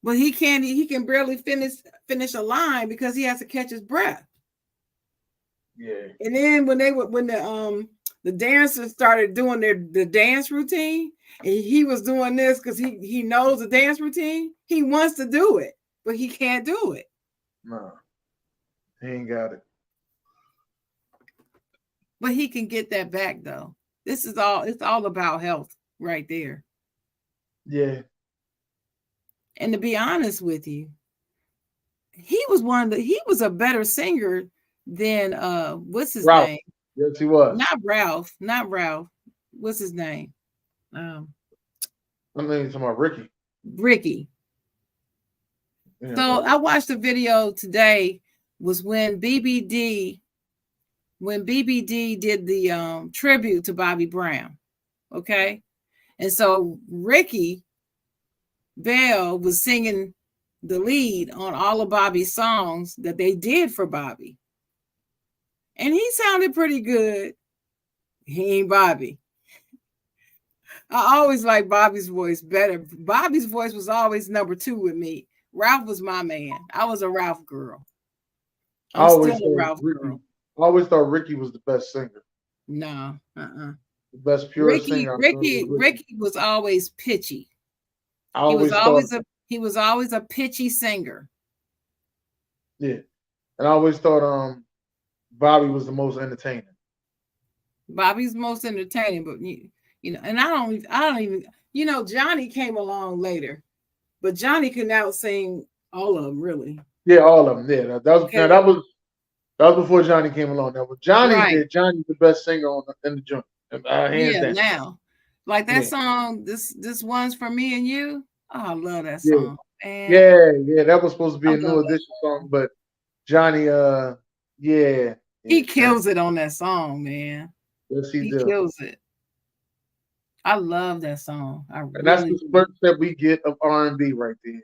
[SPEAKER 2] But he can barely finish a line because he has to catch his breath.
[SPEAKER 3] Yeah.
[SPEAKER 2] And then when the dancers started doing the dance routine, and he was doing this because he knows the dance routine, he wants to do it, but he can't do it.
[SPEAKER 3] No, he ain't got it.
[SPEAKER 2] But he can get that back though. It's all about health right there.
[SPEAKER 3] Yeah.
[SPEAKER 2] And to be honest with you, he was a better singer than what's his
[SPEAKER 3] Ralph.
[SPEAKER 2] name?
[SPEAKER 3] Yes, he was.
[SPEAKER 2] Not Ralph. What's his name?
[SPEAKER 3] I'm talking about Ricky.
[SPEAKER 2] Ricky. Yeah, so I watched a video today. Was when BBD did the tribute to Bobby Brown. Okay. And so Ricky Bell was singing the lead on all of Bobby's songs that they did for Bobby. And he sounded pretty good. He ain't Bobby. I always liked Bobby's voice better. Bobby's voice was always number 2 with me. Ralph was my man. I was a Ralph girl. I'm still a Ralph girl.
[SPEAKER 3] I always thought Ricky was the best singer.
[SPEAKER 2] No,
[SPEAKER 3] The best pure singer.
[SPEAKER 2] Ricky was always pitchy. He was always a pitchy singer.
[SPEAKER 3] Yeah. And I always thought Bobby was the most entertaining.
[SPEAKER 2] Bobby's most entertaining, but you know, and I don't even Johnny came along later, but Johnny can out sing all of them, really.
[SPEAKER 3] Yeah, all of them. Yeah, that was before Johnny came along. Now, when Johnny did, Johnny's the best singer in the joint. Hands down.
[SPEAKER 2] Now, like that song, this one's for me and you. Oh, I love that song.
[SPEAKER 3] Yeah, that was supposed to be a new edition song, but Johnny,
[SPEAKER 2] he kills it on that song, man.
[SPEAKER 3] Yes, he
[SPEAKER 2] kills it. I love that song.
[SPEAKER 3] And that's the splurts that we get of R&B right there.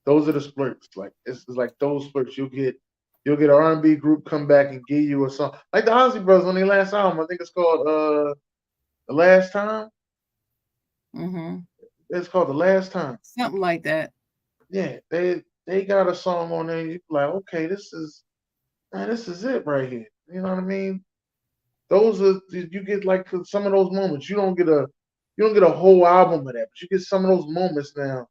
[SPEAKER 3] Those are the splurts. Like it's like those splurts. You'll get an R&B group come back and give you a song like the Ozzy Brothers on their last album. I think it's called The Last Time.
[SPEAKER 2] Mm-hmm.
[SPEAKER 3] It's called The Last Time.
[SPEAKER 2] Something like that.
[SPEAKER 3] Yeah, they got a song on there. You're like, okay, this is it right here. You know what I mean? Those are you get like some of those moments. You don't get a whole album of that, but you get some of those moments now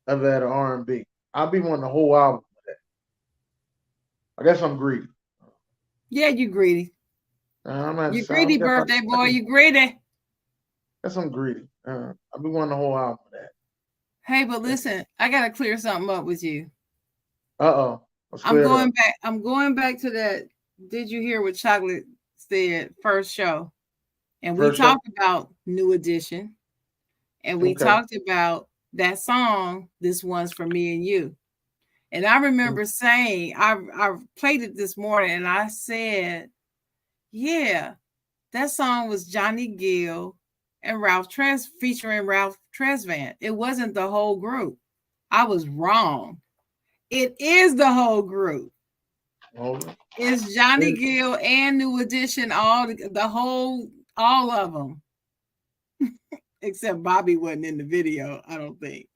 [SPEAKER 3] of that R&B. I'll be wanting the whole album of that. I guess I'm greedy.
[SPEAKER 2] Yeah, you greedy. You greedy, birthday boy. You greedy.
[SPEAKER 3] Guess I'm greedy. I'll be wanting the whole album of that.
[SPEAKER 2] Hey, but listen, I gotta clear something up with you.
[SPEAKER 3] I'm
[SPEAKER 2] going back to that. Did you hear what Chocolate said first show? And we talked about New Edition, and we talked about that song. This one's for me and you. And I remember saying, I played it this morning, and I said, yeah, that song was Johnny Gill and featuring Ralph Tresvant. It wasn't the whole group. I was wrong. It is the whole group. It's Johnny Gill and New Edition, all of them. Except Bobby wasn't in the video, I don't think.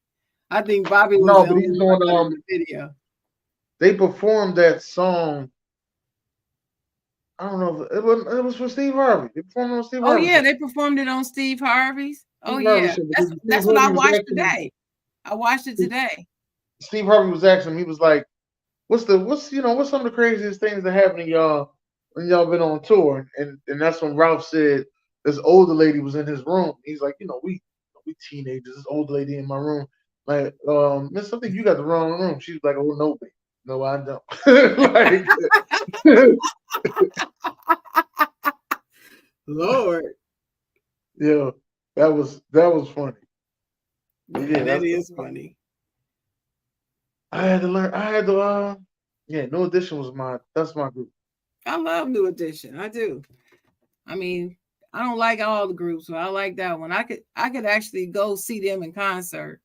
[SPEAKER 2] I think Bobby was in the video.
[SPEAKER 3] They performed that song. I don't know if it was for Steve Harvey. They performed on Steve
[SPEAKER 2] Oh
[SPEAKER 3] Harvey.
[SPEAKER 2] yeah, they performed it on Steve Harvey's. Oh
[SPEAKER 3] Steve Harvey
[SPEAKER 2] yeah,
[SPEAKER 3] show, because
[SPEAKER 2] that's
[SPEAKER 3] Steve
[SPEAKER 2] what I
[SPEAKER 3] Harvey was
[SPEAKER 2] watched
[SPEAKER 3] asking
[SPEAKER 2] today. I watched it today.
[SPEAKER 3] Steve Harvey was asking him, he was like, what's some of the craziest things that happened to y'all when y'all been on tour? And that's when Ralph said this older lady was in his room. He's like, we teenagers, this old lady in my room. Like, Miss, I think you got the wrong room. She's like, oh no, babe. No, I don't. Like,
[SPEAKER 2] Lord.
[SPEAKER 3] yeah, that was funny.
[SPEAKER 2] Yeah, that is funny.
[SPEAKER 3] I had to New Edition that's my group.
[SPEAKER 2] I love New Edition. I do. I mean, I don't like all the groups, but I like that one. I could actually go see them in concert.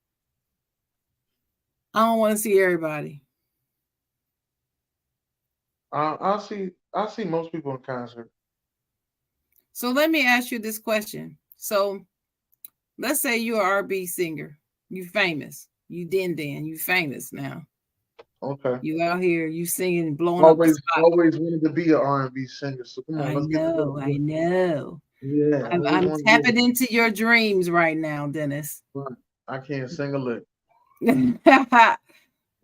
[SPEAKER 2] I don't want to see everybody.
[SPEAKER 3] I'll see most people in concert.
[SPEAKER 2] So let me ask you this question. So let's say you're an R&B singer. You famous. You you famous now.
[SPEAKER 3] Okay.
[SPEAKER 2] You out here, you singing, blowing
[SPEAKER 3] always,
[SPEAKER 2] up the spot.
[SPEAKER 3] Always wanted to be an R&B singer. So come on, let's get to
[SPEAKER 2] I know.
[SPEAKER 3] Yeah.
[SPEAKER 2] I'm tapping into your dreams right now, Dennis.
[SPEAKER 3] I can't sing a lick.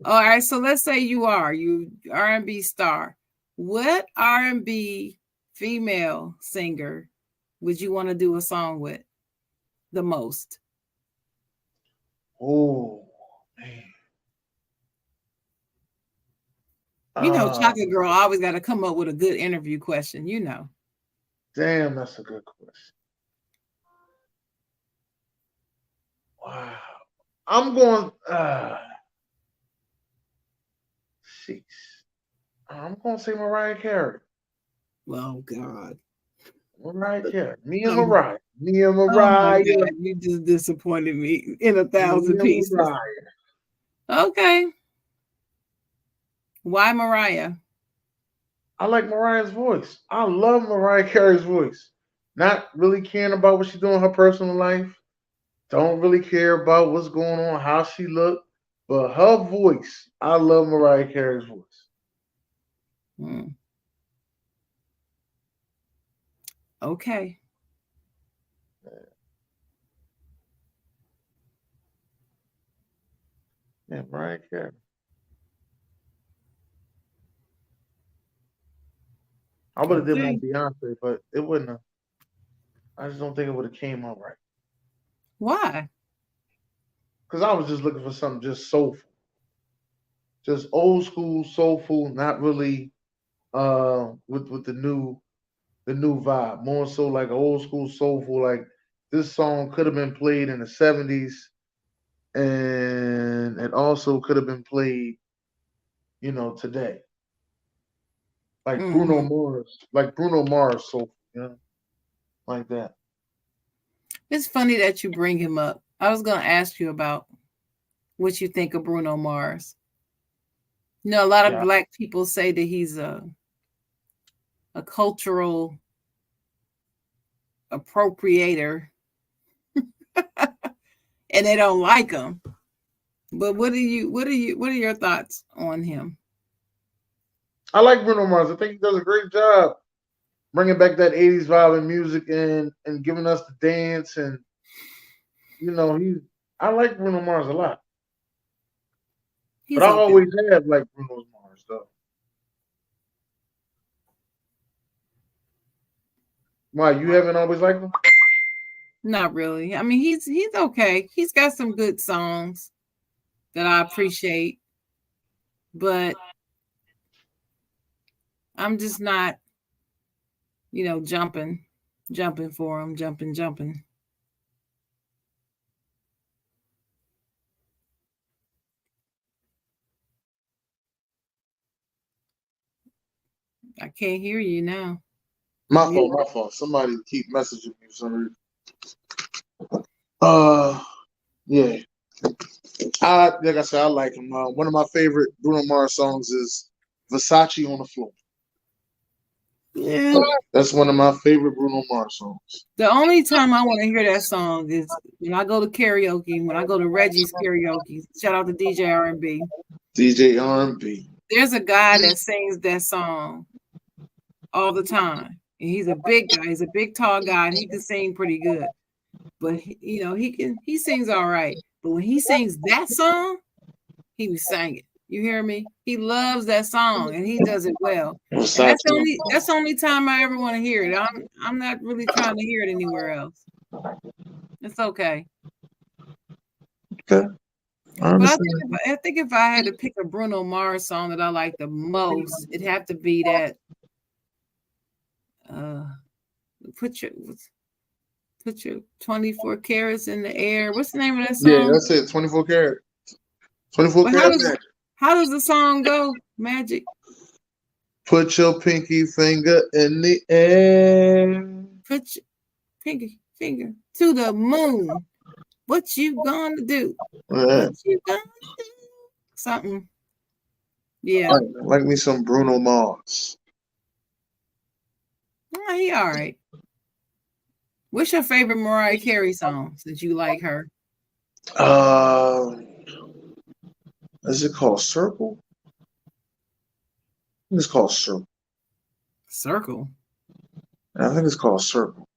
[SPEAKER 2] All right, so let's say you R&B star. What R&B female singer would you want to do a song with the most?
[SPEAKER 3] Oh man.
[SPEAKER 2] Chocolate Girl always got to come up with a good interview question,
[SPEAKER 3] Damn, that's a good question. Wow. I'm going I'm going to say Mariah Carey.
[SPEAKER 2] Oh, God.
[SPEAKER 3] Mariah Carey. Me and Mariah. Oh my God,
[SPEAKER 2] you just disappointed me in 1,000 pieces. Mariah. Okay. Why Mariah?
[SPEAKER 3] I like Mariah's voice. I love Mariah Carey's voice. Not really caring about what she's doing in her personal life. Don't really care about what's going on, how she look. But her voice, I love Mariah Carey's voice.
[SPEAKER 2] Okay.
[SPEAKER 3] Yeah, Mariah Carey. I would have did more Beyonce, but it wouldn't have. I just don't think it would have came out right.
[SPEAKER 2] Why?
[SPEAKER 3] Because I was just looking for something just soulful. Just old school soulful, not really with the new vibe. More so like old school soulful. Like this song could have been played in the 70s, and it also could have been played, today. Like Bruno Mars, so like that.
[SPEAKER 2] It's funny that you bring him up. I was going to ask you about what you think of Bruno Mars. A lot of Black people say that he's a cultural appropriator, and they don't like him. But what are your thoughts on him?
[SPEAKER 3] I like Bruno Mars. I think he does a great job bringing back that 80s vibe in music and giving us the dance. And, I like Bruno Mars a lot. But I always have liked Bruno Mars, though. Why, you haven't always liked him?
[SPEAKER 2] Not really. I mean, he's okay. He's got some good songs that I appreciate. But I'm just not, jumping for him, jumping. I can't hear you now.
[SPEAKER 3] My fault. Somebody keep messaging me for some reason. Yeah. Like I said, I like him. One of my favorite Bruno Mars songs is Versace on the Floor.
[SPEAKER 2] Yeah.
[SPEAKER 3] That's one of my favorite Bruno Mars songs.
[SPEAKER 2] The only time I want to hear that song is when I go to karaoke, when I go to Reggie's karaoke. Shout out to DJ R&B.
[SPEAKER 3] DJ R&B.
[SPEAKER 2] There's a guy that sings that song. all the time. And he's a big guy. He's a big, tall guy, and he can sing pretty good. But he sings all right. But when he sings that song, he was singing. You hear me? He loves that song, and he does it well. And that's the only time I ever want to hear it. I'm not really trying to hear it anywhere else. It's okay.
[SPEAKER 3] Okay.
[SPEAKER 2] But I think if I had to pick a Bruno Mars song that I like the most, it'd have to be that. Put your 24 carats in the air. What's the name of that song?
[SPEAKER 3] Yeah, that's it. 24 karat. 24 karat magic.
[SPEAKER 2] How does the song go? Magic.
[SPEAKER 3] Put your pinky finger in the air.
[SPEAKER 2] Put your pinky finger to the moon. What you gonna do? What you gonna do? Something. Yeah.
[SPEAKER 3] Like me some Bruno Mars.
[SPEAKER 2] Oh, he all right. What's your favorite Mariah Carey song since you like her?
[SPEAKER 3] Is it called Circle? I think it's called Circle.
[SPEAKER 2] Circle?
[SPEAKER 3] I think it's called Circle.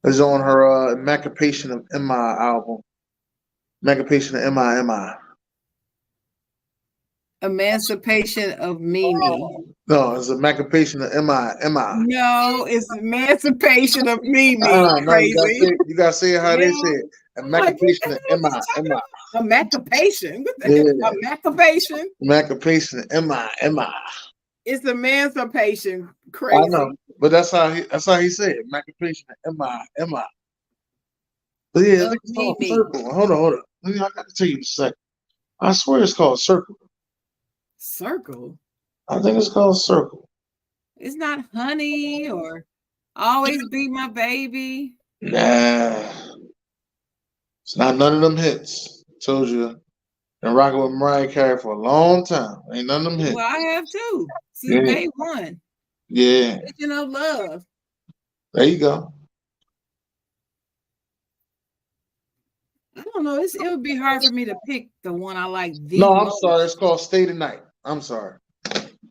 [SPEAKER 3] It's on her Emancipation of M.I. album. Emancipation of M.I.
[SPEAKER 2] Emancipation of Mimi.
[SPEAKER 3] No, it's Emancipation of M.I.
[SPEAKER 2] No, it's Emancipation of Mimi.
[SPEAKER 3] Crazy. You gotta say it how they say it. Emancipation of M.I.
[SPEAKER 2] Emancipation? What the hell? Emancipation?
[SPEAKER 3] Emancipation of M.I.
[SPEAKER 2] It's Emancipation. Crazy.
[SPEAKER 3] I know, but that's how he said it. Emancipation of M.I. But yeah, it's called Circle. Hold on. I gotta tell you in a second. I swear it's called Circle.
[SPEAKER 2] Circle?
[SPEAKER 3] I think it's called Circle.
[SPEAKER 2] It's not Honey or Always Be My Baby.
[SPEAKER 3] Nah. It's not none of them hits. Told you. Been rocking with Mariah Carey for a long time. Ain't none of them hits.
[SPEAKER 2] Well, I have too. Since day one.
[SPEAKER 3] Yeah.
[SPEAKER 2] Vision of Love.
[SPEAKER 3] There you go.
[SPEAKER 2] I don't know. It would be hard for me to pick the one I like the
[SPEAKER 3] No, I'm
[SPEAKER 2] most.
[SPEAKER 3] sorry. It's called Stay the Night. I'm sorry.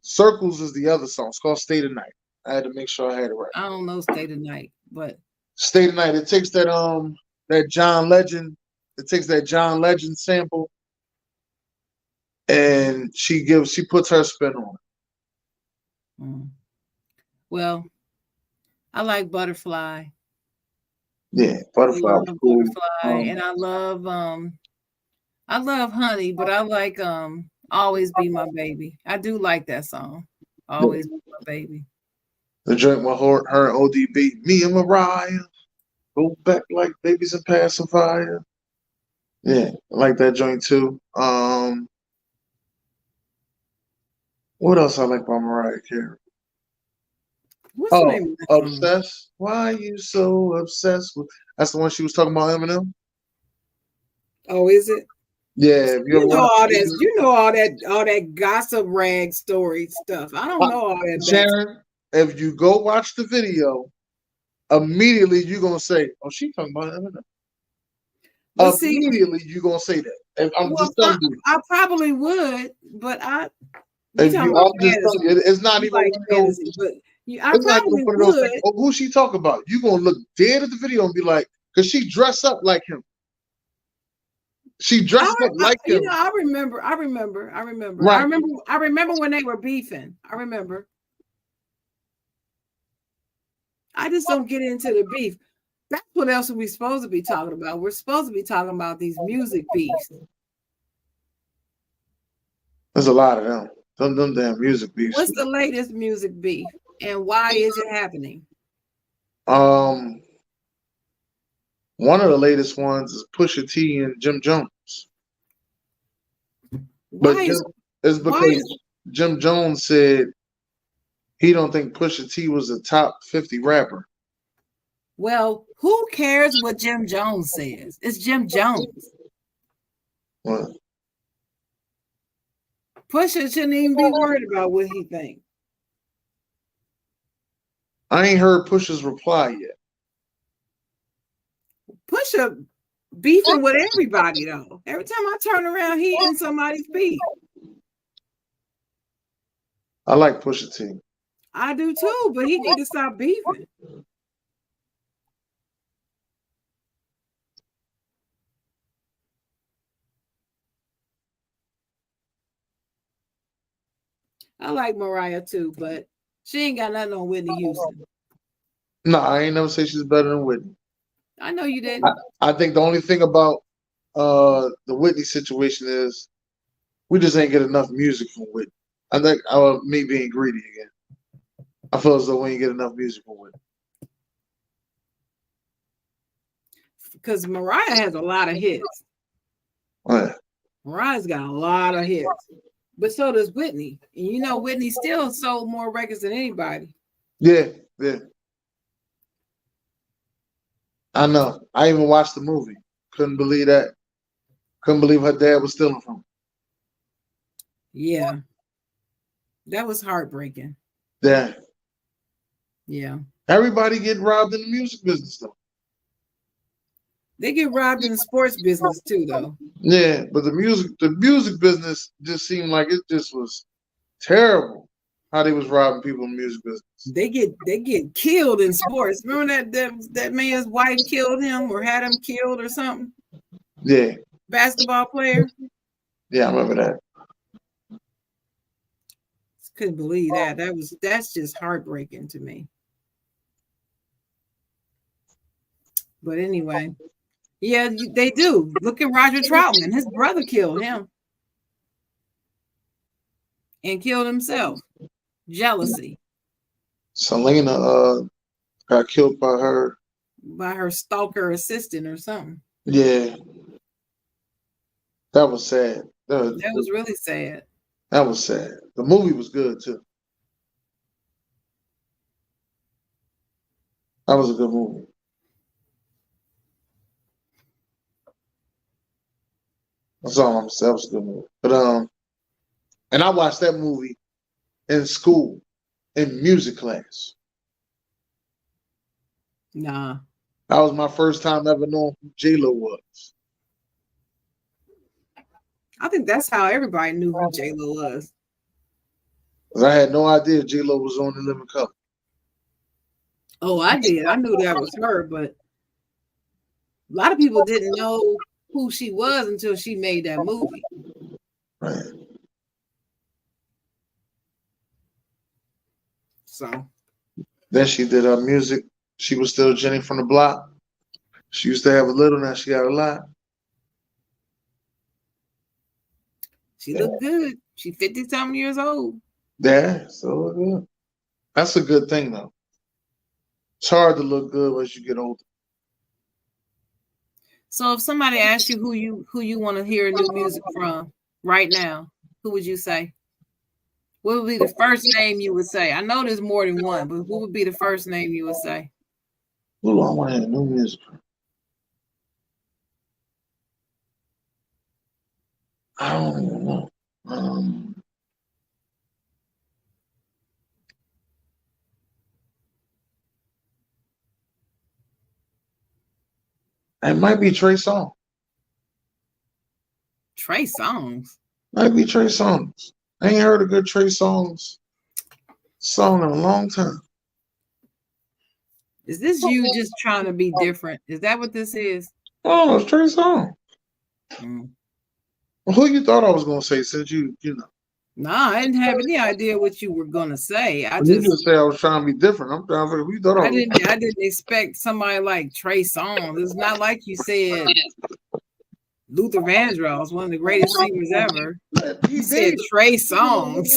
[SPEAKER 3] Circles is the other song. It's called Stay the Night. I had to make sure I had it right.
[SPEAKER 2] I don't know Stay the Night, but
[SPEAKER 3] Stay the Night. It takes that John Legend. It takes that John Legend sample, and she puts her spin on it.
[SPEAKER 2] Well, I like Butterfly.
[SPEAKER 3] Yeah, Butterfly.
[SPEAKER 2] Butterfly, and I love Honey, but I like Always Be My Baby. I do like that song. Always Be My Baby.
[SPEAKER 3] The joint with her and ODB. Me and Mariah go back like babies and pacifier. Yeah, I like that joint too. What else I like by Mariah Carey?
[SPEAKER 2] What's the name of that
[SPEAKER 3] Obsessed. Why are you so obsessed with? That's the one she was talking about Eminem.
[SPEAKER 2] Oh, is it?
[SPEAKER 3] Yeah,
[SPEAKER 2] you know all that gossip rag story stuff. I don't know all that.
[SPEAKER 3] Sharon, if you go watch the video, immediately you're gonna say, "Oh, she talking about Eminem." Well, immediately you're gonna say that. And I'm just telling you.
[SPEAKER 2] I probably would, but
[SPEAKER 3] it's not even
[SPEAKER 2] like fantasy, but I probably would.
[SPEAKER 3] Oh, who she talk about? You're gonna look dead at the video and be like, because she dressed up like him. She dressed up like him.
[SPEAKER 2] I remember.
[SPEAKER 3] Right.
[SPEAKER 2] I remember when they were beefing. I remember. I just don't get into the beef. That's what else are we supposed to be talking about? We're supposed to be talking about these music beefs.
[SPEAKER 3] There's a lot of them. Them damn music beefs.
[SPEAKER 2] What's the latest music beef, and why is it happening?
[SPEAKER 3] One of the latest ones is Pusha T and Jim Jones. It's because Jim Jones said he don't think Pusha T was a top 50 rapper.
[SPEAKER 2] Well, who cares what Jim Jones says? It's Jim Jones.
[SPEAKER 3] What?
[SPEAKER 2] Pusha shouldn't even be worried about what he thinks.
[SPEAKER 3] I ain't heard Pusha's reply yet.
[SPEAKER 2] Pusha beefing with everybody though. Every time I turn around, he in somebody's beef.
[SPEAKER 3] I like Pusha T.
[SPEAKER 2] I do too, but he need to stop beefing. I like Mariah too, but she ain't got nothing on Whitney Houston.
[SPEAKER 3] No, I ain't never say she's better than Whitney.
[SPEAKER 2] I know you didn't.
[SPEAKER 3] I think the only thing about the Whitney situation is we just ain't get enough music from Whitney. I think me being greedy again. I feel as though we ain't get enough music from Whitney.
[SPEAKER 2] Because Mariah has a lot of hits.
[SPEAKER 3] Right.
[SPEAKER 2] Mariah's got a lot of hits. But so does Whitney. And you know, Whitney still sold more records than anybody.
[SPEAKER 3] Yeah. I know. I even watched the movie. Couldn't believe that. Couldn't believe her dad was stealing from her.
[SPEAKER 2] Yeah. That was heartbreaking.
[SPEAKER 3] Yeah.
[SPEAKER 2] Yeah.
[SPEAKER 3] Everybody get robbed in the music business, though.
[SPEAKER 2] They get robbed in the sports business too, though.
[SPEAKER 3] Yeah, but the music business just seemed like it just was terrible how they was robbing people in the music business.
[SPEAKER 2] They get killed in sports. Remember that man's wife killed him or had him killed or something?
[SPEAKER 3] Yeah.
[SPEAKER 2] Basketball player.
[SPEAKER 3] Yeah, I remember that.
[SPEAKER 2] Couldn't believe that. That's just heartbreaking to me. But anyway, yeah, they do. Look at Roger Troutman. His brother killed him and killed himself. Jealousy.
[SPEAKER 3] Selena got killed by her
[SPEAKER 2] stalker assistant or something.
[SPEAKER 3] Yeah. That was sad.
[SPEAKER 2] That was really sad.
[SPEAKER 3] That was sad. The movie was good too. That was a good movie. That's all I'm saying. That was a good movie. But and I watched that movie in school, in music class.
[SPEAKER 2] Nah.
[SPEAKER 3] That was my first time ever knowing who J-Lo was.
[SPEAKER 2] I think that's how everybody knew who J-Lo was.
[SPEAKER 3] Because I had no idea J-Lo was on The Living Color.
[SPEAKER 2] Oh, I did. I knew that was her, but a lot of people didn't know who she was until she made that movie.
[SPEAKER 3] Right.
[SPEAKER 2] So.
[SPEAKER 3] Then she did her music. She was still Jenny from the Block. She used to have a little, now she got a lot.
[SPEAKER 2] She looked good. She 50-something years old.
[SPEAKER 3] Yeah, so good. That's a good thing, though. It's hard to look good as you get older.
[SPEAKER 2] So if somebody asks you who you want to hear new music from right now, who would you say? What would be the first name you would say? I know there's more than one, but who would be the first name you would say?
[SPEAKER 3] Who do I want to hear new music from? I don't even know. It might be Trey Songz.
[SPEAKER 2] Trey Songz?
[SPEAKER 3] Might be Trey Songz. I ain't heard a good Trey Songz song in a long time.
[SPEAKER 2] Is this you just trying to be different? Is that what this is?
[SPEAKER 3] Oh, it's Trey Songz. Well, who you thought I was gonna say since you know?
[SPEAKER 2] Nah, I didn't have any idea what you were gonna say.
[SPEAKER 3] You just say I was trying to be different. I'm trying to figure who you thought I was.
[SPEAKER 2] I didn't expect somebody like Trey Songz. It's not like you said Luther Vandross, one of the greatest singers ever. You said Trey Songz.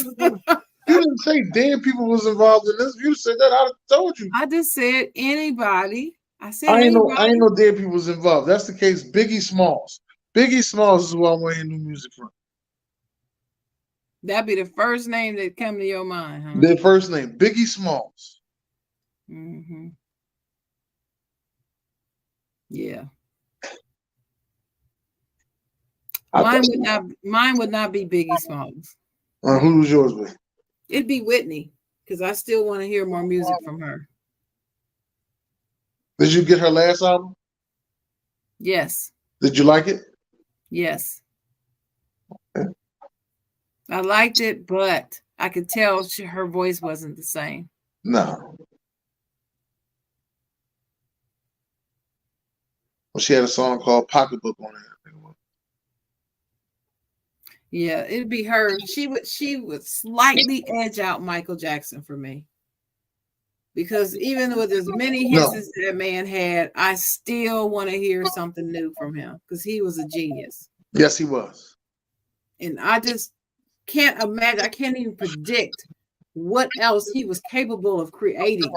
[SPEAKER 3] You didn't say damn people was involved in this. You said that, I told you.
[SPEAKER 2] I just said anybody. I said
[SPEAKER 3] I ain't
[SPEAKER 2] anybody.
[SPEAKER 3] know damn people was involved. That's the case. Biggie Smalls. Biggie Smalls is who I want to hear new music from.
[SPEAKER 2] That'd be the first name that come to your mind, huh?
[SPEAKER 3] Their first name, Biggie Smalls.
[SPEAKER 2] Mm-hmm. Yeah. Mine would not be Biggie Smalls.
[SPEAKER 3] Who was yours with?
[SPEAKER 2] It'd be Whitney, because I still want to hear more music from her.
[SPEAKER 3] Did you get her last album?
[SPEAKER 2] Yes.
[SPEAKER 3] Did you like it?
[SPEAKER 2] Yes. Okay. I liked it, but I could tell her voice wasn't the same.
[SPEAKER 3] No. Well, she had a song called Pocketbook on it.
[SPEAKER 2] Yeah, it'd be her. She would slightly edge out Michael Jackson for me. Because even with as many hits as that man had, I still want to hear something new from him because he was a genius.
[SPEAKER 3] Yes, he was.
[SPEAKER 2] And I just can't imagine, I can't even predict what else he was capable of creating.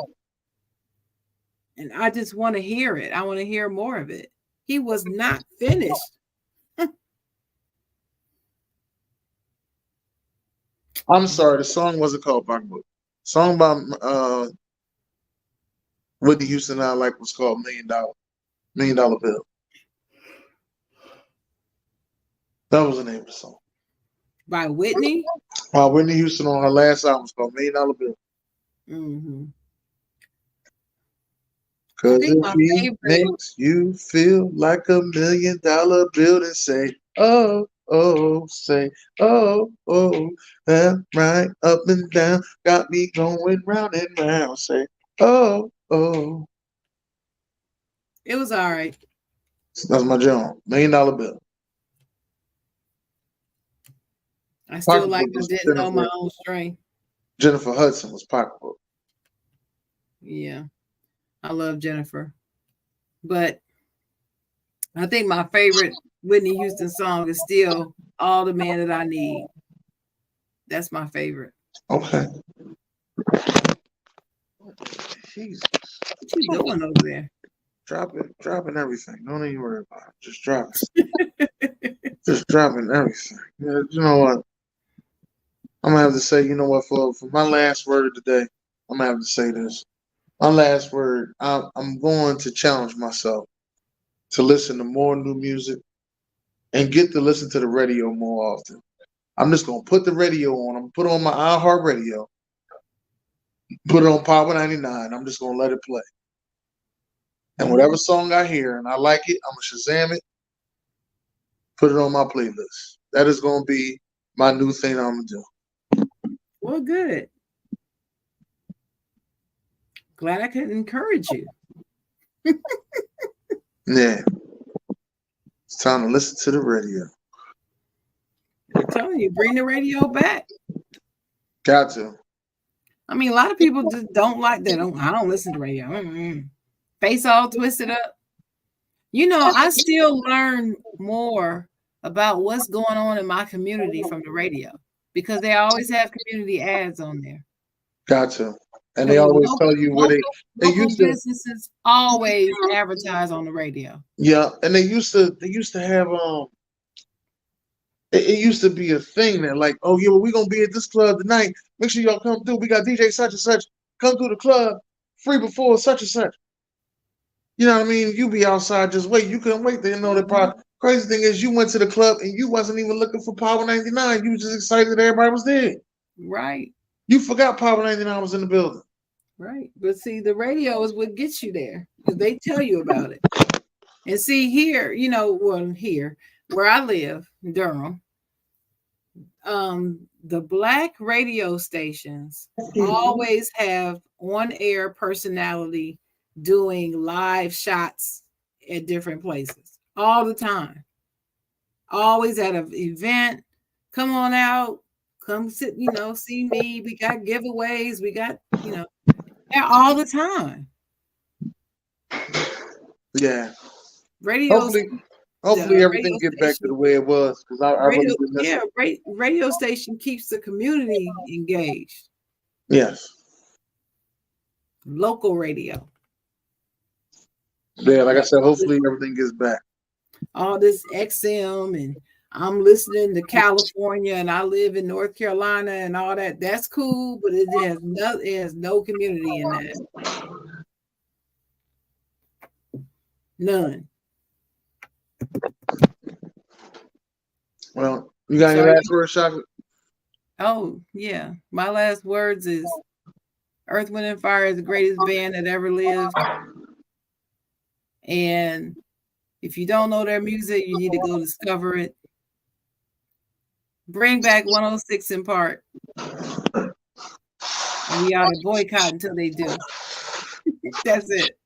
[SPEAKER 2] And I just want to hear it. I want to hear more of it. He was not finished.
[SPEAKER 3] I'm sorry, the song wasn't called Pocketbook. Song by Whitney Houston I like was called $1 Million Bill. That was the name of the song.
[SPEAKER 2] By Whitney?
[SPEAKER 3] Whitney Houston on her last album was called $1 Million Bill.
[SPEAKER 2] Mm-hmm.
[SPEAKER 3] Because if he makes you feel like $1 million bill and say, oh, say, oh, that right up and down, got me going round and round, say, oh.
[SPEAKER 2] It was all right.
[SPEAKER 3] That's my Jawn. $1 Million Bill.
[SPEAKER 2] I still like I didn't know my own string.
[SPEAKER 3] Jennifer Hudson was Pocketbook.
[SPEAKER 2] Yeah. I love Jennifer. But I think my favorite Whitney Houston song is still All the Man That I Need. That's my favorite.
[SPEAKER 3] Okay. Jesus.
[SPEAKER 2] What you doing over there?
[SPEAKER 3] Dropping everything. Don't even worry about it. Just drop it. Just dropping everything. Yeah, you know what? I'm gonna have to say, you know what, for my last word of the day, I'm gonna have to say this. My last word, I'm going to challenge myself to listen to more new music and get to listen to the radio more often. I'm just gonna put the radio on. I'm gonna put on my iHeart Radio, put it on Power 99. I'm just gonna let it play. And whatever song I hear and I like it, I'm gonna Shazam it, put it on my playlist. That is gonna be my new thing I'm gonna do.
[SPEAKER 2] Well, good. Glad I could encourage you.
[SPEAKER 3] Yeah. It's time to listen to the radio.
[SPEAKER 2] I'm telling you, bring the radio back.
[SPEAKER 3] Got to.
[SPEAKER 2] I mean, a lot of people just don't like that. I don't listen to radio. Face all twisted up. You know, I still learn more about what's going on in my community from the radio because they always have community ads on there.
[SPEAKER 3] Got to. And they always tell you where they used to.
[SPEAKER 2] Businesses always advertise on the radio.
[SPEAKER 3] Yeah, and they used to have it used to be a thing that like, oh yeah, well, we're gonna be at this club tonight. Make sure y'all come through. We got DJ such and such come through the club free before such and such. You know what I mean? You be outside just wait. You couldn't wait. They know the part. Crazy thing is you went to the club and you wasn't even looking for Power 99. You was just excited that everybody was there.
[SPEAKER 2] Right.
[SPEAKER 3] You forgot Power 99 was in the building.
[SPEAKER 2] Right. But see, the radio is what gets you there because they tell you about it. And see here, you know, well, here where I live, Durham, the black radio stations always have on-air personality doing live shots at different places all the time. Always at an event. Come on out. Come sit, you know, see me. We got giveaways. We got, you know, they're all the time.
[SPEAKER 3] Yeah.
[SPEAKER 2] Radio.
[SPEAKER 3] Hopefully everything gets back to the way it was because I really did miss it.
[SPEAKER 2] Radio station keeps the community engaged.
[SPEAKER 3] Yes.
[SPEAKER 2] Local radio.
[SPEAKER 3] Yeah, like I said, hopefully everything gets back.
[SPEAKER 2] All this XM and I'm listening to California and I live in North Carolina and all that. That's cool, but it has no community in that. None.
[SPEAKER 3] Well, you got any last words, Chocolate?
[SPEAKER 2] Oh, yeah. My last words is Earth, Wind, and Fire is the greatest band that ever lived. And if you don't know their music, you need to go discover it. Bring back 106 in Park. We ought to boycott until they do. That's it.